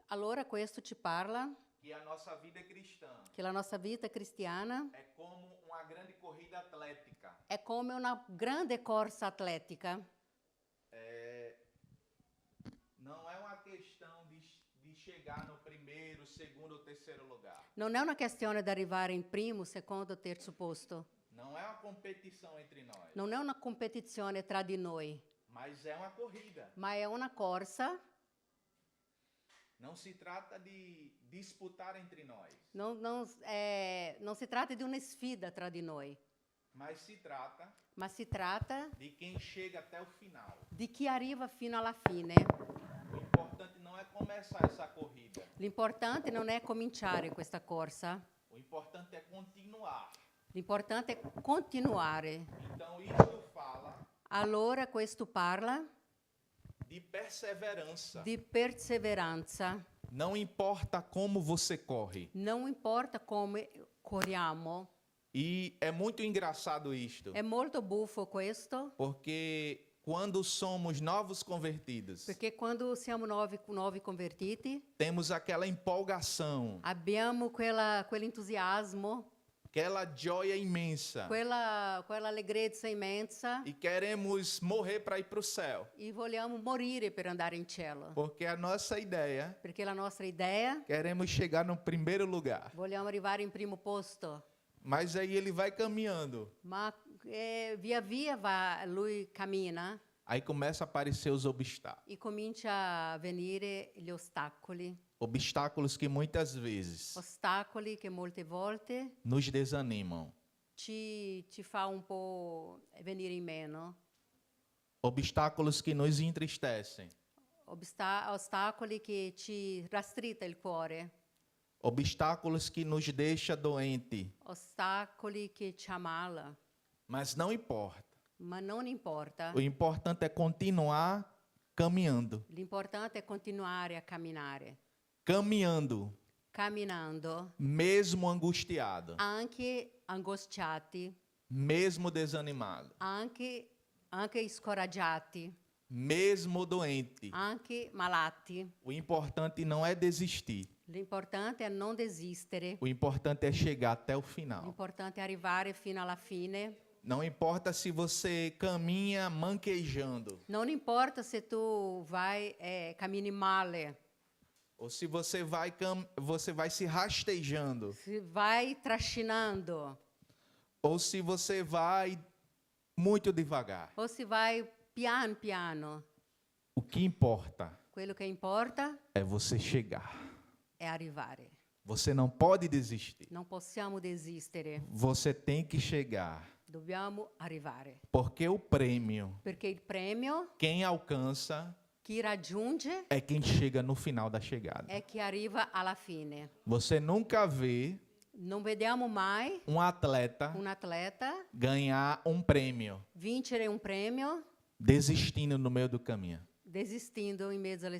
Allora questo ci parla que a nossa vida cristã che la nostra vita cristiana é como uma grande corrida atlética. è come una grande corsa atletica. Não é uma questão de chegar no primeiro, segundo ou terceiro lugar. Non è una questione di arrivare in primo, secondo o terzo posto. Não é uma competição entre nós, Non è una competizione tra di noi, mas é uma corrida. ma è una corsa. Não se trata de disputar entre nós, Non si tratta di una sfida tra di noi, mas se trata ma si tratta de quem chega até o final. di chi arriva fino alla fine. O importante não é começar essa corrida. L'importante non è cominciare questa corsa, O importante é continuar. l'importante è continuare. Então, isto fala Allora questo parla de perseverança. di perseveranza. Não importa como você corre. Non importa come corriamo. E é muito engraçado isto, È molto buffo questo, porque quando somos novos convertidos, perché quando siamo nuovi convertiti temos aquela empolgação, abbiamo quell'entusiasmo, aquela joia imensa quella allegrezza immensa e queremos morrer para ir para o céu, e vogliamo morire per andare in cielo. porque a nossa ideia, Perché la nostra idea, queremos chegar no primeiro lugar. vogliamo arrivare in primo posto, Mas aí ele vai caminhando, ma via via lui cammina aí começa a aparecer os obstáculos. e comincia a venire gli ostacoli, Obstáculos que muitas vezes ostacoli che molte volte nos desanimam. ci fa un po' venire in meno, Obstáculos que nos entristecem. ostacoli che ci rastrita il cuore, Obstáculos que nos deixa doente. ostacoli che ci ammala, Mas não importa. ma non importa. O importante é continuar caminhando. L'importante è continuare a camminare, Caminhando, camminando, mesmo angustiado, anche angustiati, mesmo desanimado. anche scoraggiati. mesmo doente. anche malati. O importante não é desistir. L'importante è non desistere, O importante é chegar até o final. l'importante è arrivare fino alla fine. Não importa se você caminha manquejando Non importa se tu vai cammini male, ou se você vai se rastejando se vai trascinando, ou se você vai muito devagar. o se vai piano piano. O que importa Quello che importa é você chegar. è arrivare. Você não pode desistir. Non possiamo desistere, Você tem que chegar. dobbiamo arrivare. Porque o prêmio, Perché il premio, quem alcança, chi raggiunge, é quem chega no final da chegada. è chi arriva alla fine. Você nunca vê Non vediamo mai um atleta un atleta ganhar um prêmio vincere un premio desistindo no meio do caminho. desistindo in mezzo alla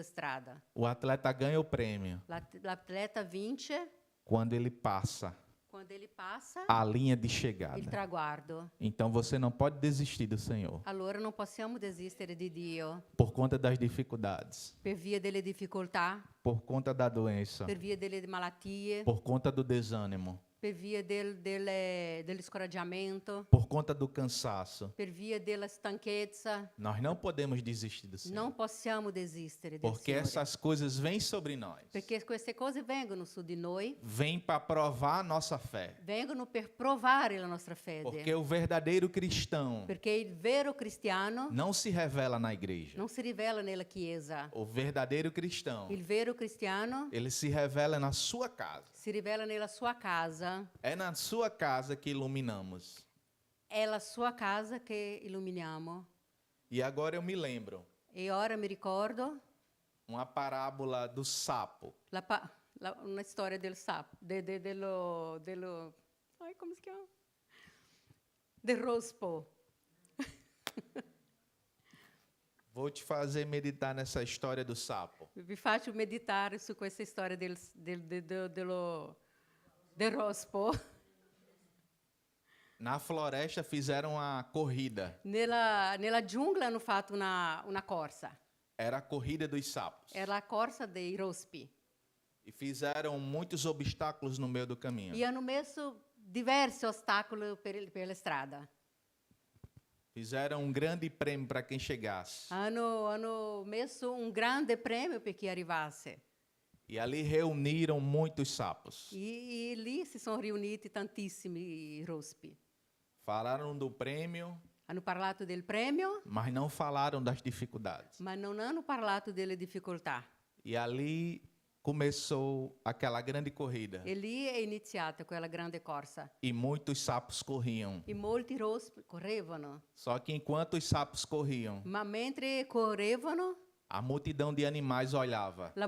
strada. O atleta ganha o prêmio L'atleta vince quando ele passa quando ele passa a linha de il chegada. traguardo. Então você não pode desistir do Senhor Allora non possiamo desistere di Dio por conta das dificuldades, per via delle difficoltà, por conta da doença, per via delle malattie, por conta do desânimo, per via dello scoraggiamento, por conta do cansaço. per via della stanchezza. Nós não podemos desistir do Senhor, Non possiamo desistere del porque Signore, essas coisas vêm sobre nós, perché queste cose vengono su di noi, vêm para provar a nossa fé. vengono per provare la nostra fede, Porque o verdadeiro cristão perché il vero cristiano não se revela na igreja. non si rivela nella chiesa. O verdadeiro cristão, Il vero cristiano ele se revela na sua casa. si rivela nella sua casa, É na sua casa que iluminamos. è la sua casa che illuminiamo. E agora eu me lembro E ora mi ricordo uma parábola do sapo. una storia del sapo, come si chiama? Del rospo. Vou te fazer meditar nessa história do sapo. Vi faccio meditare su questa storia del rospo. Na floresta fizeram a corrida. Nella giungla hanno fatto una corsa. Era a corrida dos sapos. Era la corsa dei rospi. E fizeram muitos obstáculos no meio do caminho. E hanno messo diversi ostacoli per la strada. Fizeram um grande prêmio para quem chegasse. Hanno messo un grande premio per chi arrivasse. E ali reuniram muitos sapos. E lì si sono riuniti tantissimi rospi. Falaram do prêmio, Hanno parlato del premio, mas não falaram das dificuldades. ma non hanno parlato delle difficoltà. E ali começou aquela grande corrida. E lì è iniziata quella grande corsa. E muitos sapos corriam. E molti rospi correvano. Só que enquanto os sapos corriam, Ma mentre correvano, a multidão de animais olhava la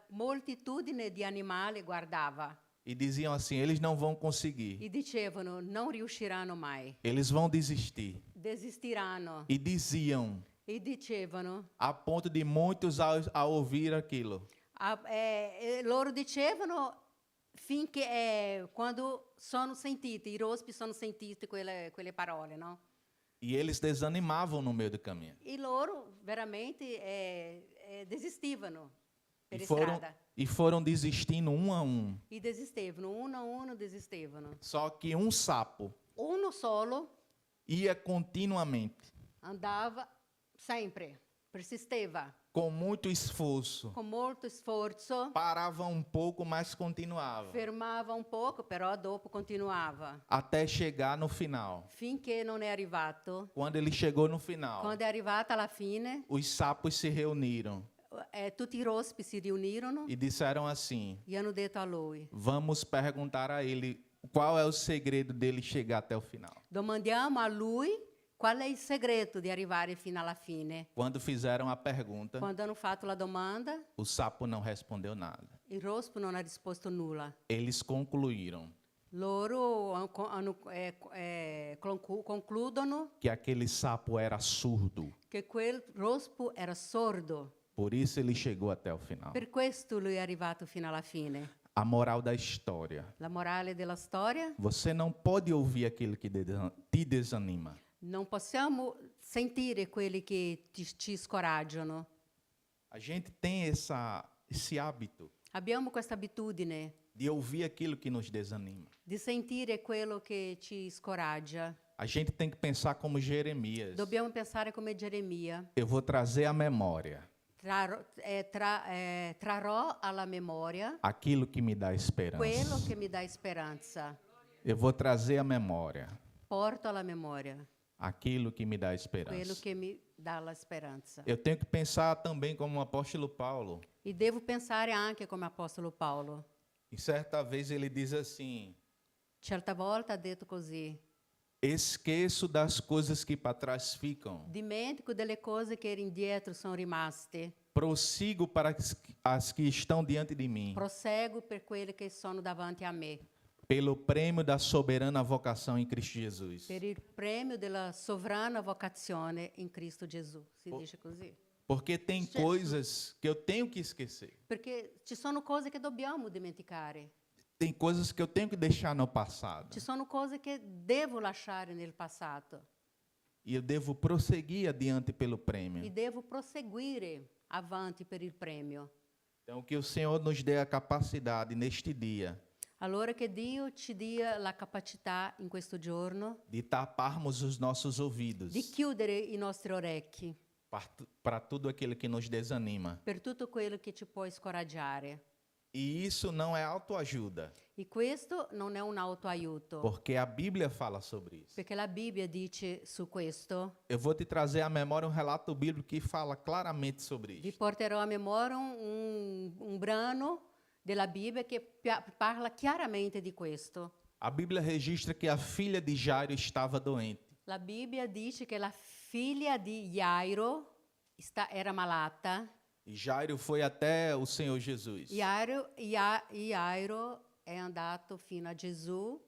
moltitudine di animali guardava e diziam assim: eles não vão conseguir, e dicevano non riusciranno mai, eles vão desistir. desistiranno. E diziam, E dicevano, a ponto de muitos ao ouvir aquilo, loro dicevano finché quando sono sentiti, i rospi sono sentiti quelle parole, no? e eles desanimavam no meio do caminho. E loro veramente desistivano per strada. E foram desistindo um a um. E desistevano, uno a uno desistevano. Só que um sapo Uno solo ia continuamente, andava sempre, persisteva, com muito esforço. con molto sforzo, Parava um pouco, mas continuava. fermava un poco, però dopo continuava, Até chegar no final. finché non è arrivato. Quando ele chegou no final, Quando è arrivata alla fine, os sapos se reuniram tutti i rospi si riunirono e disseram assim: e hanno detto a lui, vamos perguntar a ele qual é o segredo dele chegar até o final. domandiamo a lui qual è il segreto di arrivare fino alla fine. Quando fizeram a pergunta, Quando hanno fatto la domanda, o sapo não respondeu nada. il rospo non ha risposto nulla. Eles concluíram Loro concludono que aquele sapo era surdo. che quel rospo era sordo. Por isso ele chegou até o final. Per questo lui è arrivato fino alla fine. A moral da história: La morale della storia: você não pode ouvir aquilo que te desanima. non possiamo sentire quelli che ci scoraggiano. A gente tem esse hábito Abbiamo questa abitudine de ouvir aquilo que nos desanima. di sentire quello che ci scoraggia. A gente tem que pensar como Jeremias. Dobbiamo pensare come Geremia. Eu vou trazer à memória Trarrò alla memoria aquilo que me dá esperança. quello che mi dà speranza. Eu vou trazer à memória Porto alla memoria aquilo que me dá quello esperança. che mi dà la speranza. Eu tenho que pensar também como o apóstolo Paulo. E devo pensare anche come Apostolo Paolo. E certa vez ele diz assim: Certa volta ha detto così: esqueço das coisas que para trás ficam, dimentico delle cose che indietro sono rimaste, prossigo para as que estão diante de mim, proseguo per quelle che sono davanti a me, pelo prêmio da soberana vocação em Cristo Jesus. per il premio della sovrana vocazione in Cristo Gesù. Si dice così. Porque tem Certo. coisas que eu tenho que esquecer. Perché ci sono cose che dobbiamo dimenticare, Tem coisas que eu tenho que deixar no passado. ci sono cose che devo lasciare nel passato E eu devo prosseguir adiante pelo e prêmio. devo proseguire avanti per il premio. Então, que o Senhor nos dê a capacidade neste dia Allora che Dio ci dia la capacità in questo giorno de taparmos os nossos ouvidos di chiudere i nostri orecchi para tudo aquilo que nos desanima. per tutto quello che ci può scoraggiare. E isso não é autoajuda, E questo non è un autoaiuto, porque a Bíblia fala sobre isso. perché la Bibbia dice su questo. Eu vou te trazer à memória um relato bíblico que fala claramente sobre Vi isso. porterò a memoria un brano della Bibbia che parla chiaramente di questo. A Bíblia registra que a filha de Jairo estava doente. La Bibbia dice che la figlia di Jairo era malata. E Jairo foi até o Senhor Jesus. Jairo è andato fino a Gesù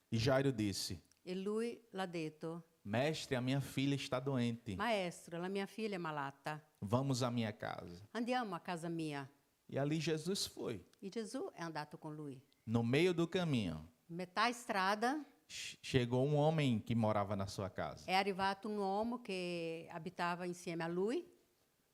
E Jairo disse: e lui l'ha detto: Mestre, a minha filha está doente. Maestro, la mia figlia è malata. Vamos à minha casa. Andiamo a casa mia. E ali Jesus foi. E Gesù è andato con lui. No meio do caminho, Metà strada chegou um homem que morava na sua casa. è arrivato un uomo che abitava insieme a lui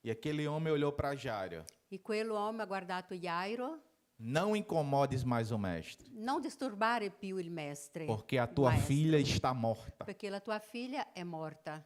E aquele homem olhou para Jairo: e quell'uomo ha guardato Jairo: Não incomodes mais o mestre, non disturbare più il mestre, porque a tua maestro, filha está morta. perché la tua figlia è morta.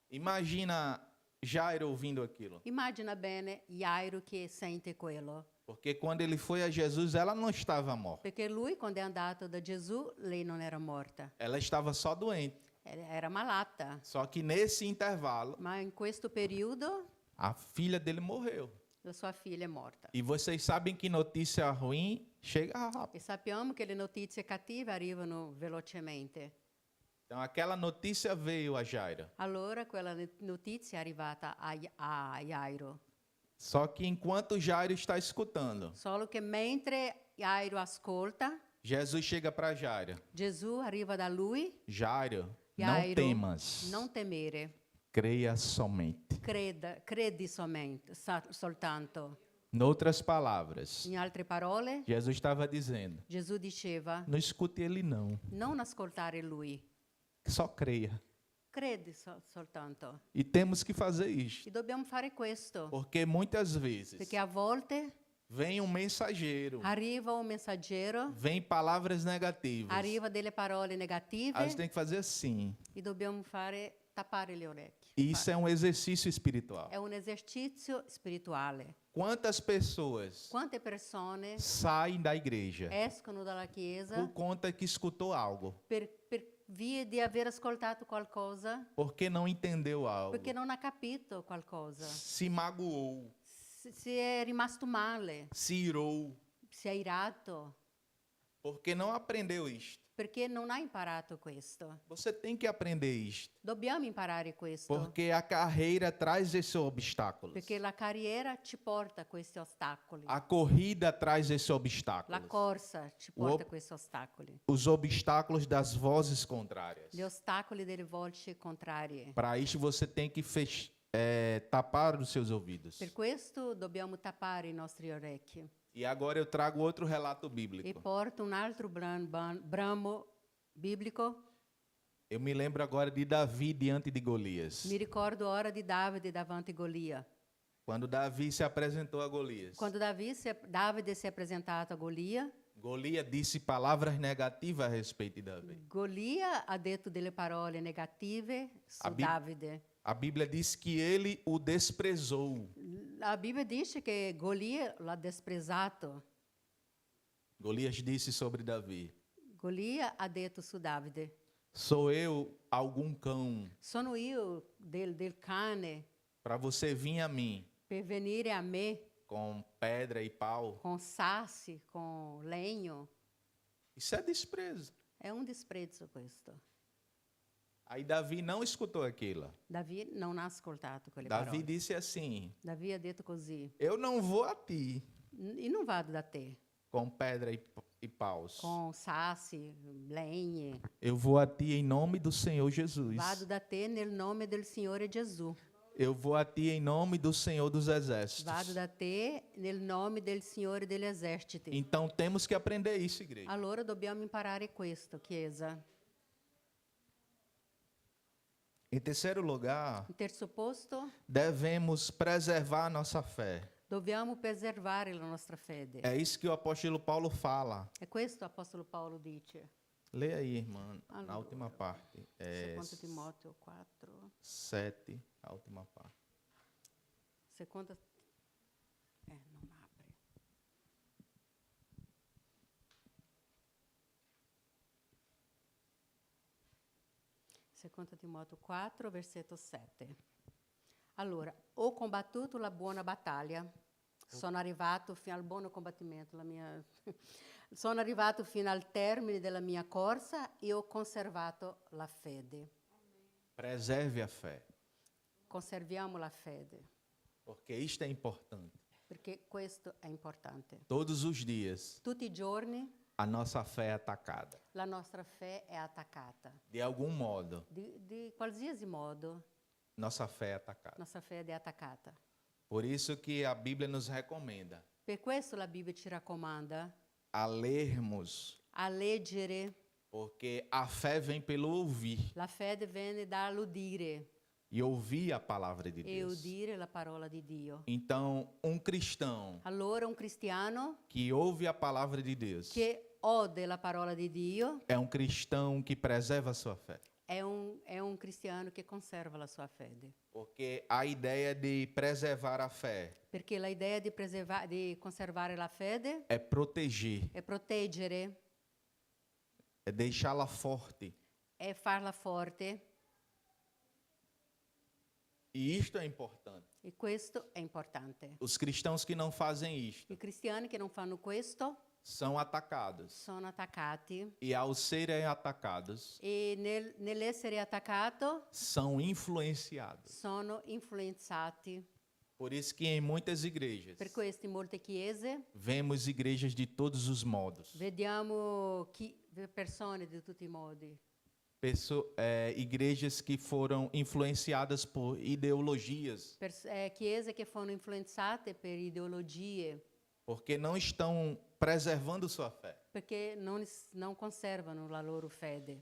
Imagina Jairo ouvindo aquilo. Immagina bene Jairo che sente quello, Porque quando ele foi a Jesus, ela não estava morta. perché lui quando è andato da Gesù lei non era morta, Ela estava só doente. era malata. Só que nesse intervalo, Ma in questo periodo a filha dele morreu. la sua figlia è morta. E vocês sabem que notícia ruim chega rápido. E sappiamo che le notizie cattive arrivano velocemente. Então aquela notícia veio a Jairo. Allora quella notizia è arrivata a Jairo. Só que enquanto Jairo está escutando, Solo che mentre Jairo ascolta, Jesus chega para Jairo. Gesù arriva da lui. Jairo, não Jairo, temas, non temere, creia somente. credi soltanto. Noutras palavras, In altre parole, Jesus estava dizendo: Gesù diceva: não escute ele não, non ascoltare lui, só creia. credi soltanto. E temos que fazer isso, E dobbiamo fare questo, porque muitas vezes perché a volte vem um mensageiro, arriva un messaggero, vem palavras negativas. arriva delle parole negative A gente tem que fazer assim. e dobbiamo tappare le orecchie. E isso é um exercício espiritual. È un esercizio spirituale. Quantas pessoas Quante persone saem da igreja escono dalla chiesa por conta que escutou algo, per via di aver ascoltato qualcosa porque não entendeu algo, perché non ha capito qualcosa, se magoou, si è rimasto male, se irou, si è irato, porque não aprendeu isto. perché non ha imparato questo. Você tem que aprender isto, Dobbiamo imparare questo, porque a carreira traz esses obstáculos. perché la carriera ci porta a questi ostacoli, A corrida traz esses la obstáculos. corsa ci porta Op- a questi ostacoli, Os obstáculos das vozes contrárias. gli ostacoli delle voci contrarie. Para isso você tem que tapar os seus ouvidos. Per questo dobbiamo tappare i nostri orecchi. E agora eu trago outro relato E bíblico. porto un altro brano biblico. Eu me lembro agora de Davi diante de Golias. Mi ricordo ora di Davide davanti a Golia. Quando Davi se apresentou a Golias. Quando Davide si è presentato a Golia, Golias disse palavras negativas a respeito de Davi. Golia ha detto delle parole negative su A Bi- Davide. A Bíblia diz que ele o desprezou. La Bibbia dice che Golia l'ha desprezato. Golias disse sobre Davi: Golia ha detto su Davide: sou eu algum cão sono io del cane para você vir a mim per venire a me com pedra e pau? con sassi, con legno. Isso é desprezo. È un disprezzo questo. Aí Davi não escutou aquilo. Davi non ha ascoltato quelle Davi parole. disse assim: Davi ha detto così: eu não vou a ti io non vado da te com pedra e paus. con sassi, legne. Eu vou a ti em nome do Senhor Jesus. Vado da te nel nome del Signore Gesù. Eu vou a ti em nome do Senhor dos Exércitos. Vado da te nel nome del Signore degli eserciti. Então temos que aprender isso, igreja. Allora dobbiamo imparare questo, Chiesa. Em terceiro lugar, In terzo posto, devemos preservar a nossa fé. dobbiamo preservare la nostra fede. É isso que o apóstolo Paulo fala. E questo Apostolo Paolo dice. Leia aí, irmã, na Allora, última parte. É Secondo Timoteo 4. 7, a última parte. Seconda. Non apre. Seconda Timoteo 4, versetto 7. Allora, ho combattuto la buona battaglia. Sono arrivato fino al buono combattimento, sono arrivato fino al termine della mia corsa e ho conservato la fede. Preserve a fé, Conserviamo la fede, porque isto é importante. perché questo è importante. Todos os dias, Tutti i giorni a nossa fé é atacada. la nostra fede è attaccata. De algum modo, Di qualsiasi modo, nossa fé é atacada. nostra fede è attaccata. Por isso que a Bíblia nos recomenda Per questo la Bibbia ci raccomanda a lermos, a leggere. porque a fé vem pelo ouvir. La fede viene dall'udire E ouvir a palavra de e Deus. udire la parola di Dio. Então, um cristão Allora un cristiano que ouve a palavra de Deus che ode la parola di Dio é um cristão que preserva a sua fé. è un cristiano che conserva la sua fede. Porque a ideia de preservar a fé Perché l'idea di conservare la fede é proteger, è proteggere, é deixá-la forte. è farla forte, E isto é importante. e questo è importante. Os cristãos que não fazem isto I cristiani che non fanno questo são atacados. sono attaccati E ao serem atacados, e nell'essere attaccato são influenciados. sono influenzati. Por isso que em muitas igrejas, Per questo in molte chiese vemos igrejas de todos os modos. vediamo persone di tutti i modi, Igrejas que foram influenciadas por ideologias, chiese che sono influenzate per ideologie, porque não estão preservando sua fé. perché non conservano la loro fede.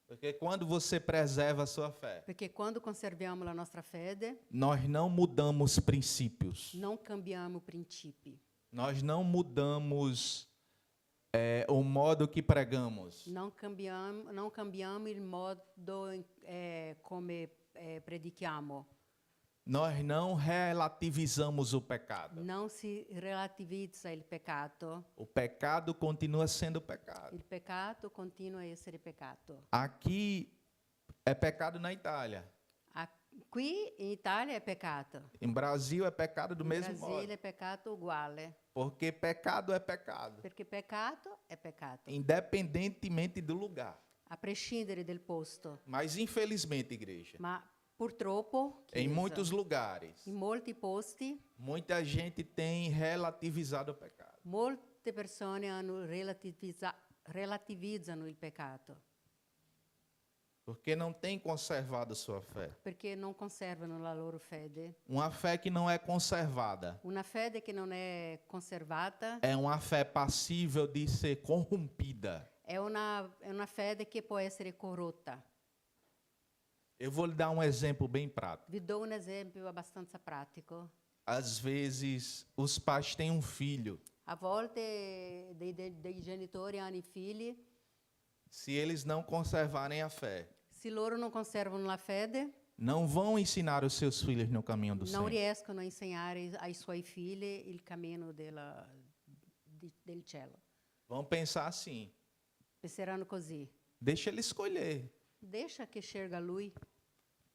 Porque quando você preserva a sua fé, Perché quando conserviamo la nostra fede, nós não mudamos princípios. non cambiamo princìpi, Nós não mudamos o modo que pregamos. non cambiamo il modo come predichiamo, Nós não relativizamos o pecado. non si relativizza il peccato. O pecado continua sendo pecado. Il peccato continua a essere peccato. Aqui é pecado na Itália. Qui in Italia è peccato. Em Brasil é pecado do In mesmo Brasile modo. è peccato uguale, Porque pecado é pecado, perché peccato è peccato, independentemente do lugar. a prescindere del posto. Mas infelizmente, igreja, Ma purtroppo, em Chiesa, muitos lugares, in molti posti, muita gente tem relativizado o pecado. molte persone relativizzano il peccato, Porque não tem conservado sua fé. perché non conservano la loro fede. Uma fé que não é conservada Una fede che non è conservata é uma fé passível de ser corrompida. è una fede che può essere corrotta. Eu vou lhe dar um exemplo bem prático. Vi dou un esempio abbastanza pratico. Às vezes, os pais têm um filho. A volte dei genitori hanno i figli, Se eles não conservarem a fé, se loro non conservano la fede, não vão ensinar os seus filhos no caminho do non Senhor. riescono a insegnare ai suoi figli il cammino del cielo. Vão pensar assim: Penseranno così. deixa ele escolher. Deixa che scelga lui.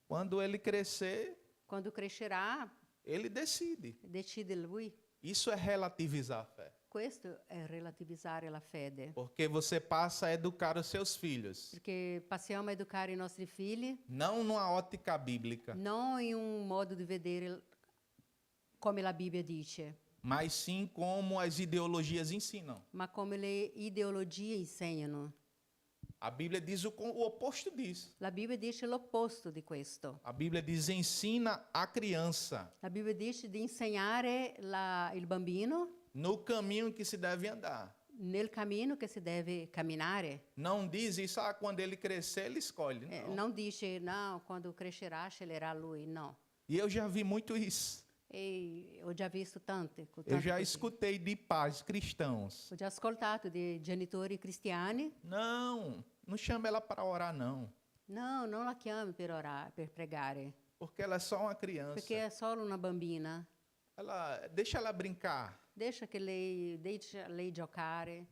Quando ele crescer, Quando crescerà, ele decide. decide lui. Isso é relativizar a fé. Questo è relativizzare la fede. Porque você passa a educar os seus filhos, Perché passiamo a educare i nostri figli não numa ótica bíblica, non in un modo di vedere come la Bibbia dice, mas sim como as ideologias ensinam. ma come le ideologie insegnano. A Bíblia diz o oposto disso. La Bibbia dice l'opposto di questo. A Bíblia diz: ensina a criança La Bibbia dice di insegnare il bambino no caminho que se deve andar. nel cammino che si deve camminare. Não diz isso, quando ele crescer, ele escolhe. Não. Non dice, no, quando crescerà sceglierà lui, no. E eu já vi muito isso. E ho già visto tante. Eu já così. escutei de pais cristãos. Ho già ascoltato di genitori cristiani. Não, não chama ela para orar, não. No, non la chiami per orare, per pregare, Porque ela é só uma criança. perché è solo una bambina. Deixa ela brincar. Deixa lei giocare.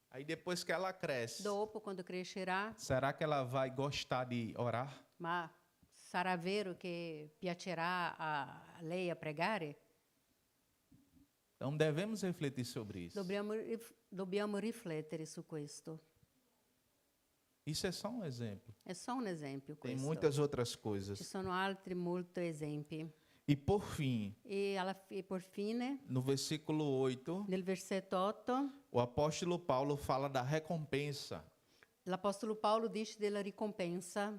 Aí depois que ela cresce, Dopo, quando crescerà, será que ela vai gostar de orar? ma sarà vero che piacerà a lei a pregare? Então devemos refletir sobre isso. Dobbiamo riflettere su questo. Isso é só um exemplo. È solo un esempio Tem questo. muitas outras Ci coisas. sono altri molti esempi. E por fim, E por fine, no versículo 8, nel versetto 8, o apóstolo Paulo fala da recompensa. l'Apostolo Paolo dice della ricompensa.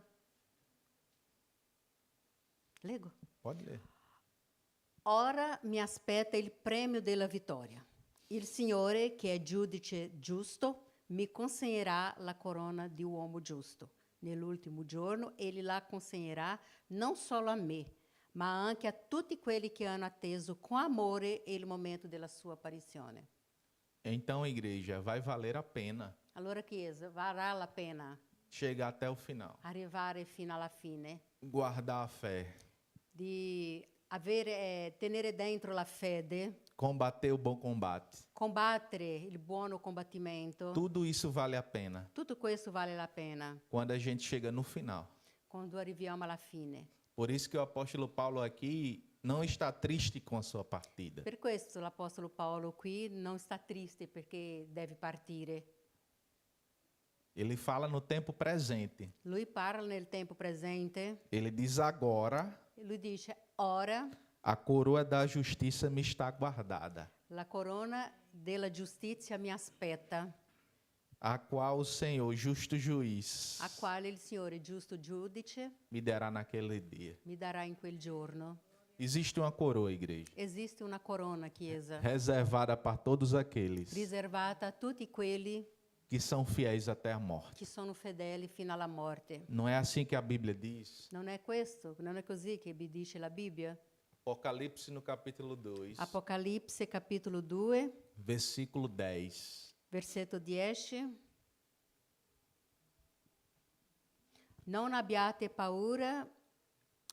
Leggo. Pode ler. Ora mi aspetta il premio della vittoria. Il Signore, che è giudice giusto, mi consegnerà la corona di uomo giusto. Nell'ultimo giorno egli la consegnerà non solo a me, ma anche a tutti quelli che hanno atteso con amore il momento della sua apparizione. Então, igreja, vai valer a pena Allora, Chiesa, varrà la pena chegar até o final. arrivare fino alla fine, Guardar a fé. di tenere dentro la fede, Combater o bom combate. combattere il buono combattimento. Tudo isso vale a pena Tutto questo vale la pena quando a gente chega no final. quando arriviamo alla fine. Por isso que o apóstolo Paulo aqui não está triste com a sua partida. Per questo l'Apostolo Paolo qui non sta triste perché deve partire. Ele fala no tempo presente. Lui parla nel tempo presente Ele diz: agora e lui dice: ora a coroa da justiça me está guardada, la corona della giustizia mi aspetta, a qual o Senhor, justo juiz, a quale il Signore, giusto giudice, me dará naquele dia. mi darà in quel giorno. Existe uma coroa, igreja, Esiste una corona, Chiesa, reservada para todos aqueles riservata a tutti quelli que são fiéis até a morte. che sono fedeli fino alla morte. Não é assim que a Bíblia diz? Non è questo, non è così che vi dice la Bibbia? Apocalipse no capítulo 2, Apocalipse capitolo 2, versículo 10. versetto 10. Non abbiate paura,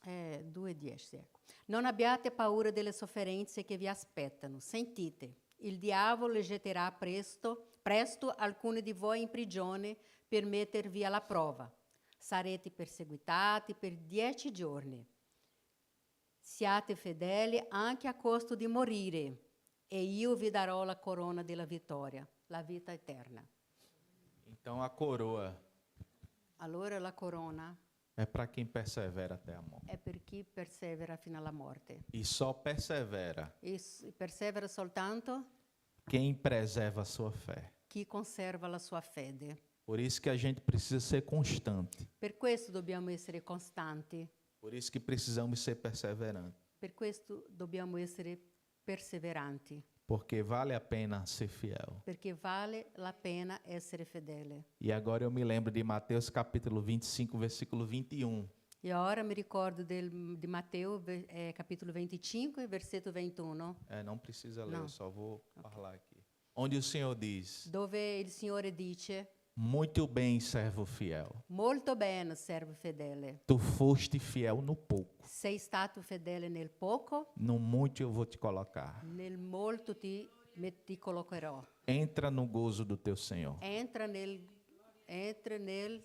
2:10, ecco. Non abbiate paura delle sofferenze che vi aspettano. Sentite, il diavolo getterà presto alcuni di voi in prigione per mettervi alla prova. Sarete perseguitati per 10 giorni. Siate fedeli anche a costo di morire, e io vi darò la corona della vittoria, la vita eterna. Então a coroa Allora la corona é para quem persevera até a morte. è per chi persevera fino alla morte. E só persevera E persevera soltanto quem preserva a sua fé. chi conserva la sua fede. Por isso que a gente precisa ser constante. Per questo dobbiamo essere costanti, Por isso que precisamos ser perseverantes. per questo dobbiamo essere perseveranti, Porque vale a pena ser fiel. perché vale la pena essere fedele. E agora eu me lembro de Mateus capítulo 25, versículo 21. E ora me ricordo de Mateus, capítulo 25, versetto 21, Não precisa ler, Não. eu só vou falar aqui. Onde o Senhor diz: dove il Signore dice: muito bem, servo fiel. molto bene, servo fedele. Tu foste fiel no pouco. Sei stato fedele nel poco, No muito eu vou te colocar. nel molto ti collocherò. Entra no gozo do teu Senhor. Entra nel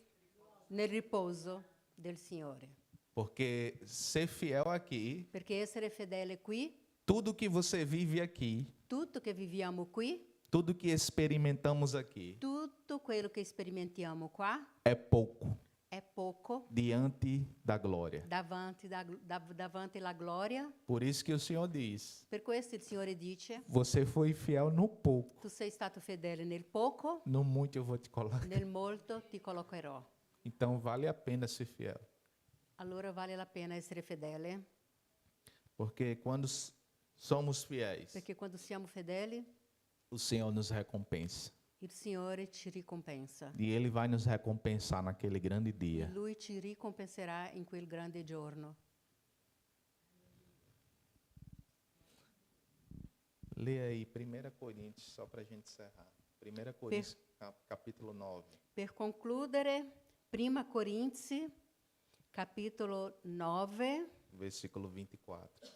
riposo del Signore. Porque ser fiel aqui, Perché essere fedele qui, tudo que você vive aqui, tutto che viviamo qui, tudo que experimentamos aqui, tutto quello che sperimentiamo qua é pouco è poco diante da glória. davanti alla gloria. Por isso que o Senhor diz: Per questo il Signore dice: você foi fiel no pouco, tu sei stato fedele nel poco, no muito eu vou te colocar. nel molto ti collocherò. Então vale a pena ser fiel. Allora vale la pena essere fedele, Porque quando somos fiéis, perché quando siamo fedeli, o Senhor nos recompensa. il Signore ci ricompensa. E Ele vai nos recompensar naquele grande dia. Lui ci ricompenserà in quel grande giorno. Lê aí 1 Coríntios, só para a gente encerrar. 1 Coríntios, capítulo 9. Per concludere, 1 Corinzi, capitolo 9, Versículo 24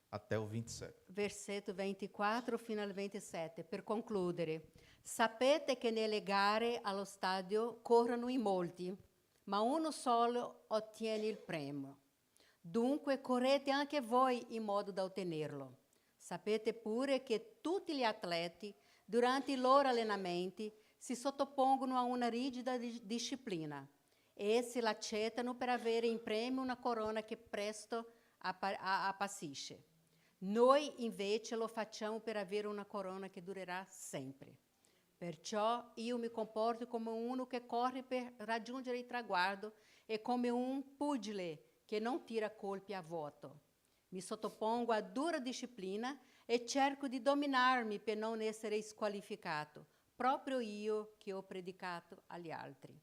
até o 27. versetto 24 fino al 27. Per concludere, sapete che nelle gare allo stadio corrono in molti, ma uno solo ottiene il premio. Dunque correte anche voi in modo da ottenerlo. Sapete pure che tutti gli atleti, durante i loro allenamenti, si sottopongono a una rigida disciplina. Essi l'accettano per avere in premio una corona che presto appassisce. Noi invece lo facciamo per avere una corona che durerà sempre. Perciò io mi comporto come uno che corre per raggiungere il traguardo e come un pugile che non tira colpi a vuoto. Mi sottopongo a dura disciplina e cerco di dominarmi per non essere squalificato, proprio io che ho predicato agli altri.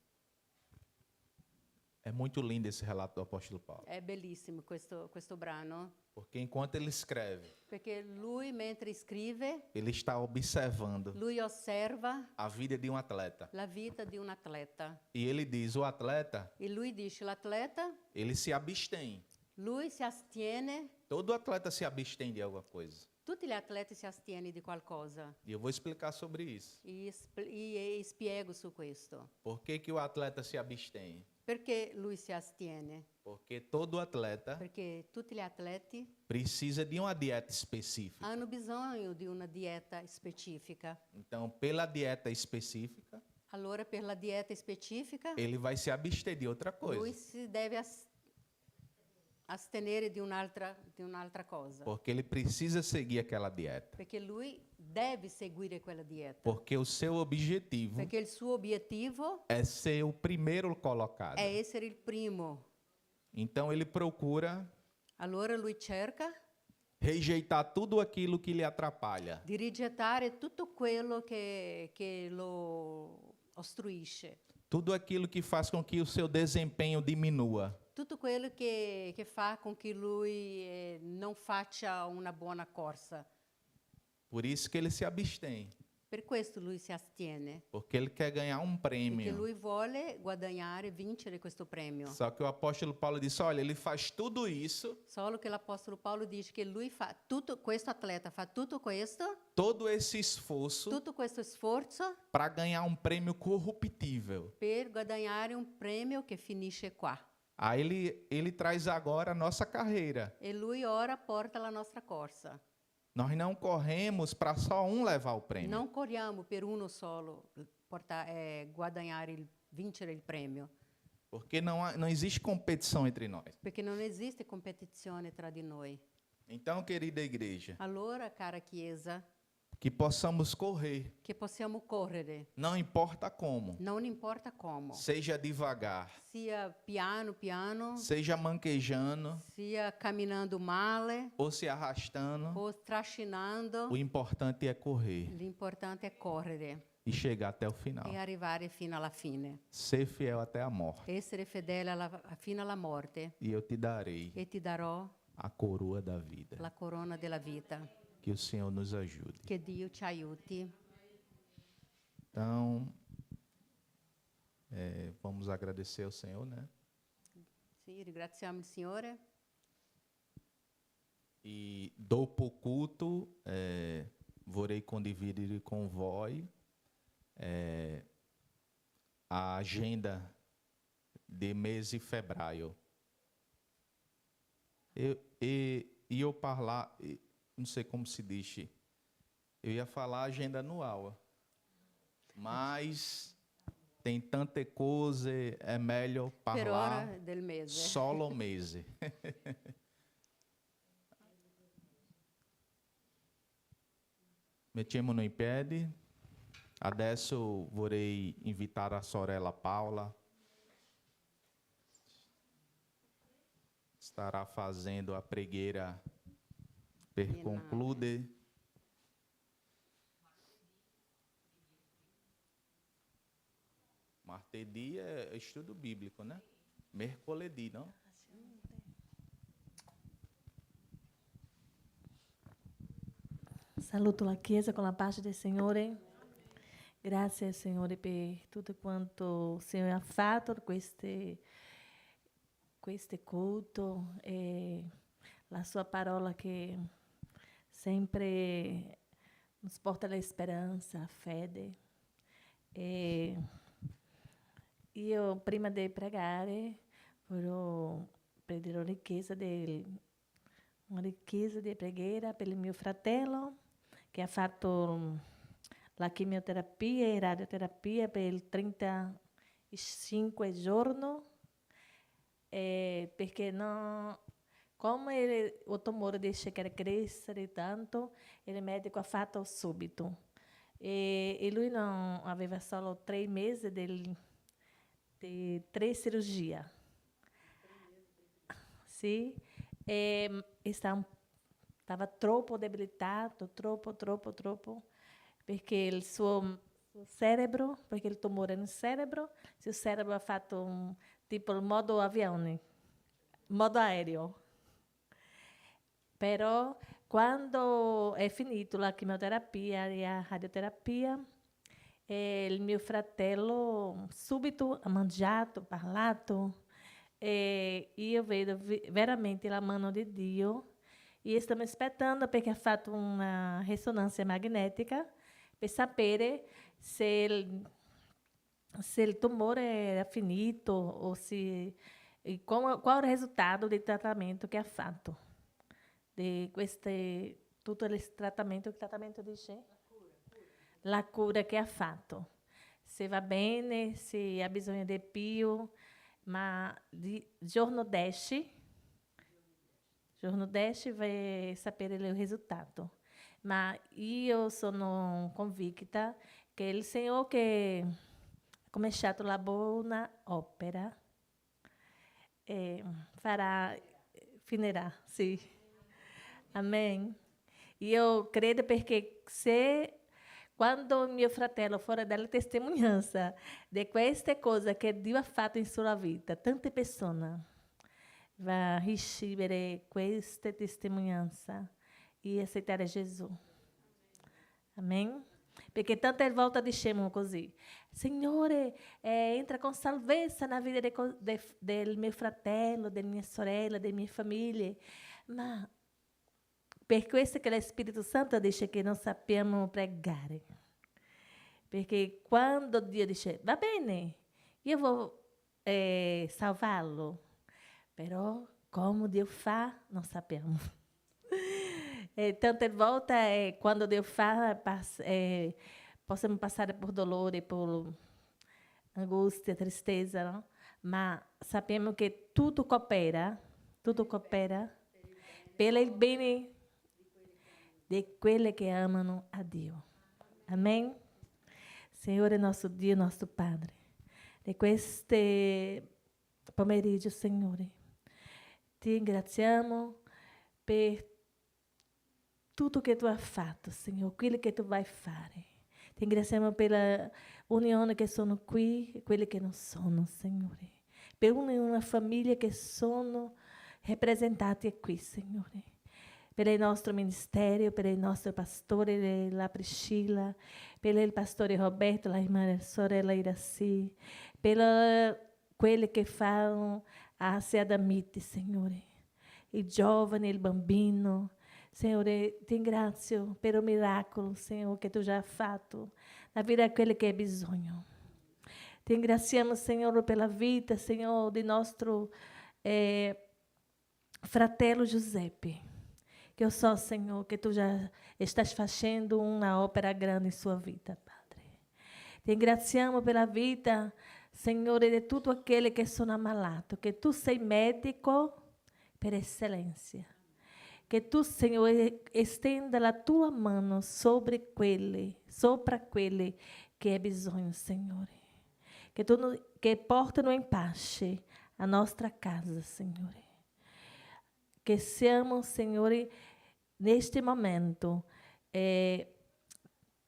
É muito lindo esse relato do apóstolo Paulo. È bellissimo questo brano, Porque enquanto ele escreve, perché lui mentre scrive, ele está observando lui osserva a vida de um atleta. la vita di un atleta. E ele diz: o atleta, E lui dice, l'atleta, ele se abstém. lui si astiene, Todo atleta se abstém de alguma coisa. tutti gli atleti si astiene di qualcosa. E eu vou explicar sobre isso. E spiego su questo. Por que, que o atleta se abstém? Perché lui si astiene? Porque todo atleta Perché tutti gli atleti precisa de uma dieta específica. hanno bisogno di una dieta specifica. Então, pela dieta específica, Allora per la dieta specifica ele vai se abster de outra lui coisa. si deve astenere di un'altra cosa. Porque ele precisa seguir aquela dieta. Perché lui deve seguire quella dieta. Porque o seu objetivo Perché il suo obiettivo é ser o primeiro colocado. è essere il primo. Então, ele procura Allora lui cerca rejeitar tudo aquilo que lhe atrapalha. di rigettare tutto quello che lo ostruisce, Tudo aquilo que faz com que o seu desempenho diminua. tutto quello che fa con che lui non faccia una buona corsa. Por isso que ele se abstém. Per questo lui si astiene, Porque ele quer ganhar um perché prêmio. lui vuole guadagnare, vincere questo premio. Só que o apóstolo Paulo disse: olha, ele faz tudo isso, Solo che l'Apostolo Paolo dice che lui fa tutto, questo atleta fa tutto questo todo esse esforço sforzo para ganhar um prêmio corruptível. per guadagnare un premio che finisce qua. Aí ele traz agora a nossa carreira. E lui ora porta la nostra corsa. Nós não corremos para só um levar o prêmio. Non corriamo per uno solo vincere il premio, Porque não existe competição entre nós. perché non esiste competizione tra di noi. Então, querida igreja, Allora, cara Chiesa, que possamos correr, che possiamo correre, não importa como. non importa come, Seja devagar, sia piano piano, seja manquejando sia camminando male ou se arrastando, o trascinando, o importante é correr. l'importante è correre. e chegar até o final. e arrivare fino alla fine. Ser fiel até a morte. Essere fedele fino alla morte. E eu te darei E ti darò a coroa da vida. la corona della vita. Que o Senhor nos ajude. Che Dio ci aiuti. Então, vamos agradecer ao Senhor, né? Sì, ringraziamo il Signore. E dopo o culto, vorrei condividere com voi a agenda de mês de fevereiro. Eu falar, não sei como se diz, eu ia falar agenda anual, mas tem tanta coisa, é melhor Per falar ora del mese. solo mese. Mettiamoci in piedi. Adesso vorrei invitare a sorella Paola. Starà fazendo a preghiera per concludere. Martedì è estudo bíblico, né? Mercoledì, não? Saluto la Chiesa con la pace del Signore. Grazie Signore per tutto quanto il Signore ha fatto, questo culto e la sua parola che sempre nos porta la speranza, a fede. E io prima di pregare vorrei pedirò una richiesta di preghiera per il mio fratello che ha fatto la chemioterapia e radioterapia per 35 giorni, perché come o tumore deixa crescere tanto, il medico ha fatto subito. E lui non aveva solo 3 mesi di 3 cirurgie. Sì, estava troppo debilitato, troppo, perché il suo cérebro, perché il tumore è nel cerebro, il suo cerebro ha fatto tipo il modo avione, modo aereo. Però quando è finito la chemioterapia e la radioterapia, il mio fratello subito ha mangiato, parlato, e io vedo veramente la mano di Dio. E stiamo aspettando perché ha fatto una risonanza magnetica per sapere se il tumore era finito o qual è il risultato del trattamento che ha fatto. Tutto il trattamento dice? La cura che ha fatto. Se va bene, se ha bisogno di più, ma giorno 10 vai sapere il risultato. Ma io sono convinta che il Signore che ha cominciato la buona opera finirà, sì. Amen. Io credo perché quando mio fratello fuori dalla testimonianza di queste cose che Dio ha fatto in sua vita, tante persone vão ricevere questa testimonianza e accettare Gesù. Amém? Perché tante volte diciamo così: Signore, entra con salvezza na vida del mio fratello, della mia sorella, della mia famiglia. Ma per questo che lo Spirito Santo dice che non sappiamo pregare. Perché quando Dio dice, va bene, io vou salvarlo, però come Dio fa, non sappiamo. E tante volte, quando Dio fa, possiamo passare per dolore, per angustia, tristezza, no? Ma sappiamo che tutto coopera per il bene di quelli che amano a Dio. Amen? Signore nostro Dio, nostro Padre, di questo pomeriggio, Signore, ti ringraziamo per tutto che tu hai fatto, Signore, quello che tu vai fare. Ti ringraziamo per la unione che sono qui e quelli che non sono, Signore. Per una famiglia che sono rappresentati qui, Signore. Per il nostro ministero, per il nostro pastore, la Priscilla, per il pastore Roberto, la sorella Iraci, per quelli che fanno a Seadamite, Signore. I giovani, il bambino. Signore, ti ringrazio per il miracolo, Signore, che tu già hai fatto na vida daquele que é bisogno. Ti ringraziamo, Signore, pela vita, Signore, di nostro fratello Giuseppe. Que eu só, Senhor, que tu já estás fazendo uma ópera grande em sua vida, Padre. Ti ringraziamo pela vida, Signore, di tutto aquele que sono ammalato, que tu sei médico per excelência. Que tu, Senhor, estenda a tua mão sobre aquele que é bisogno, Senhor. Que porta no empache a nossa casa, Senhor. Que seamos, Senhor, neste momento,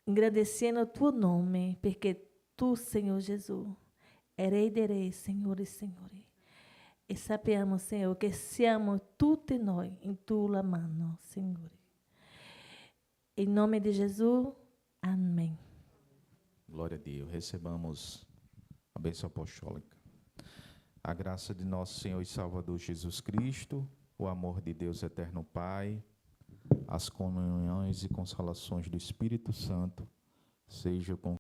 agradecendo o teu nome, porque tu, Senhor Jesus, é Rei de Reis, Senhor e Senhores. E sappiamo, Senhor, que siamo tutti noi in tua mano, Signore. Em nome de Jesus, amém. Glória a Deus. Recebamos a bênção apostólica. A graça de nosso Senhor e Salvador Jesus Cristo, o amor de Deus Eterno Pai, as comunhões e consolações do Espírito Santo, seja com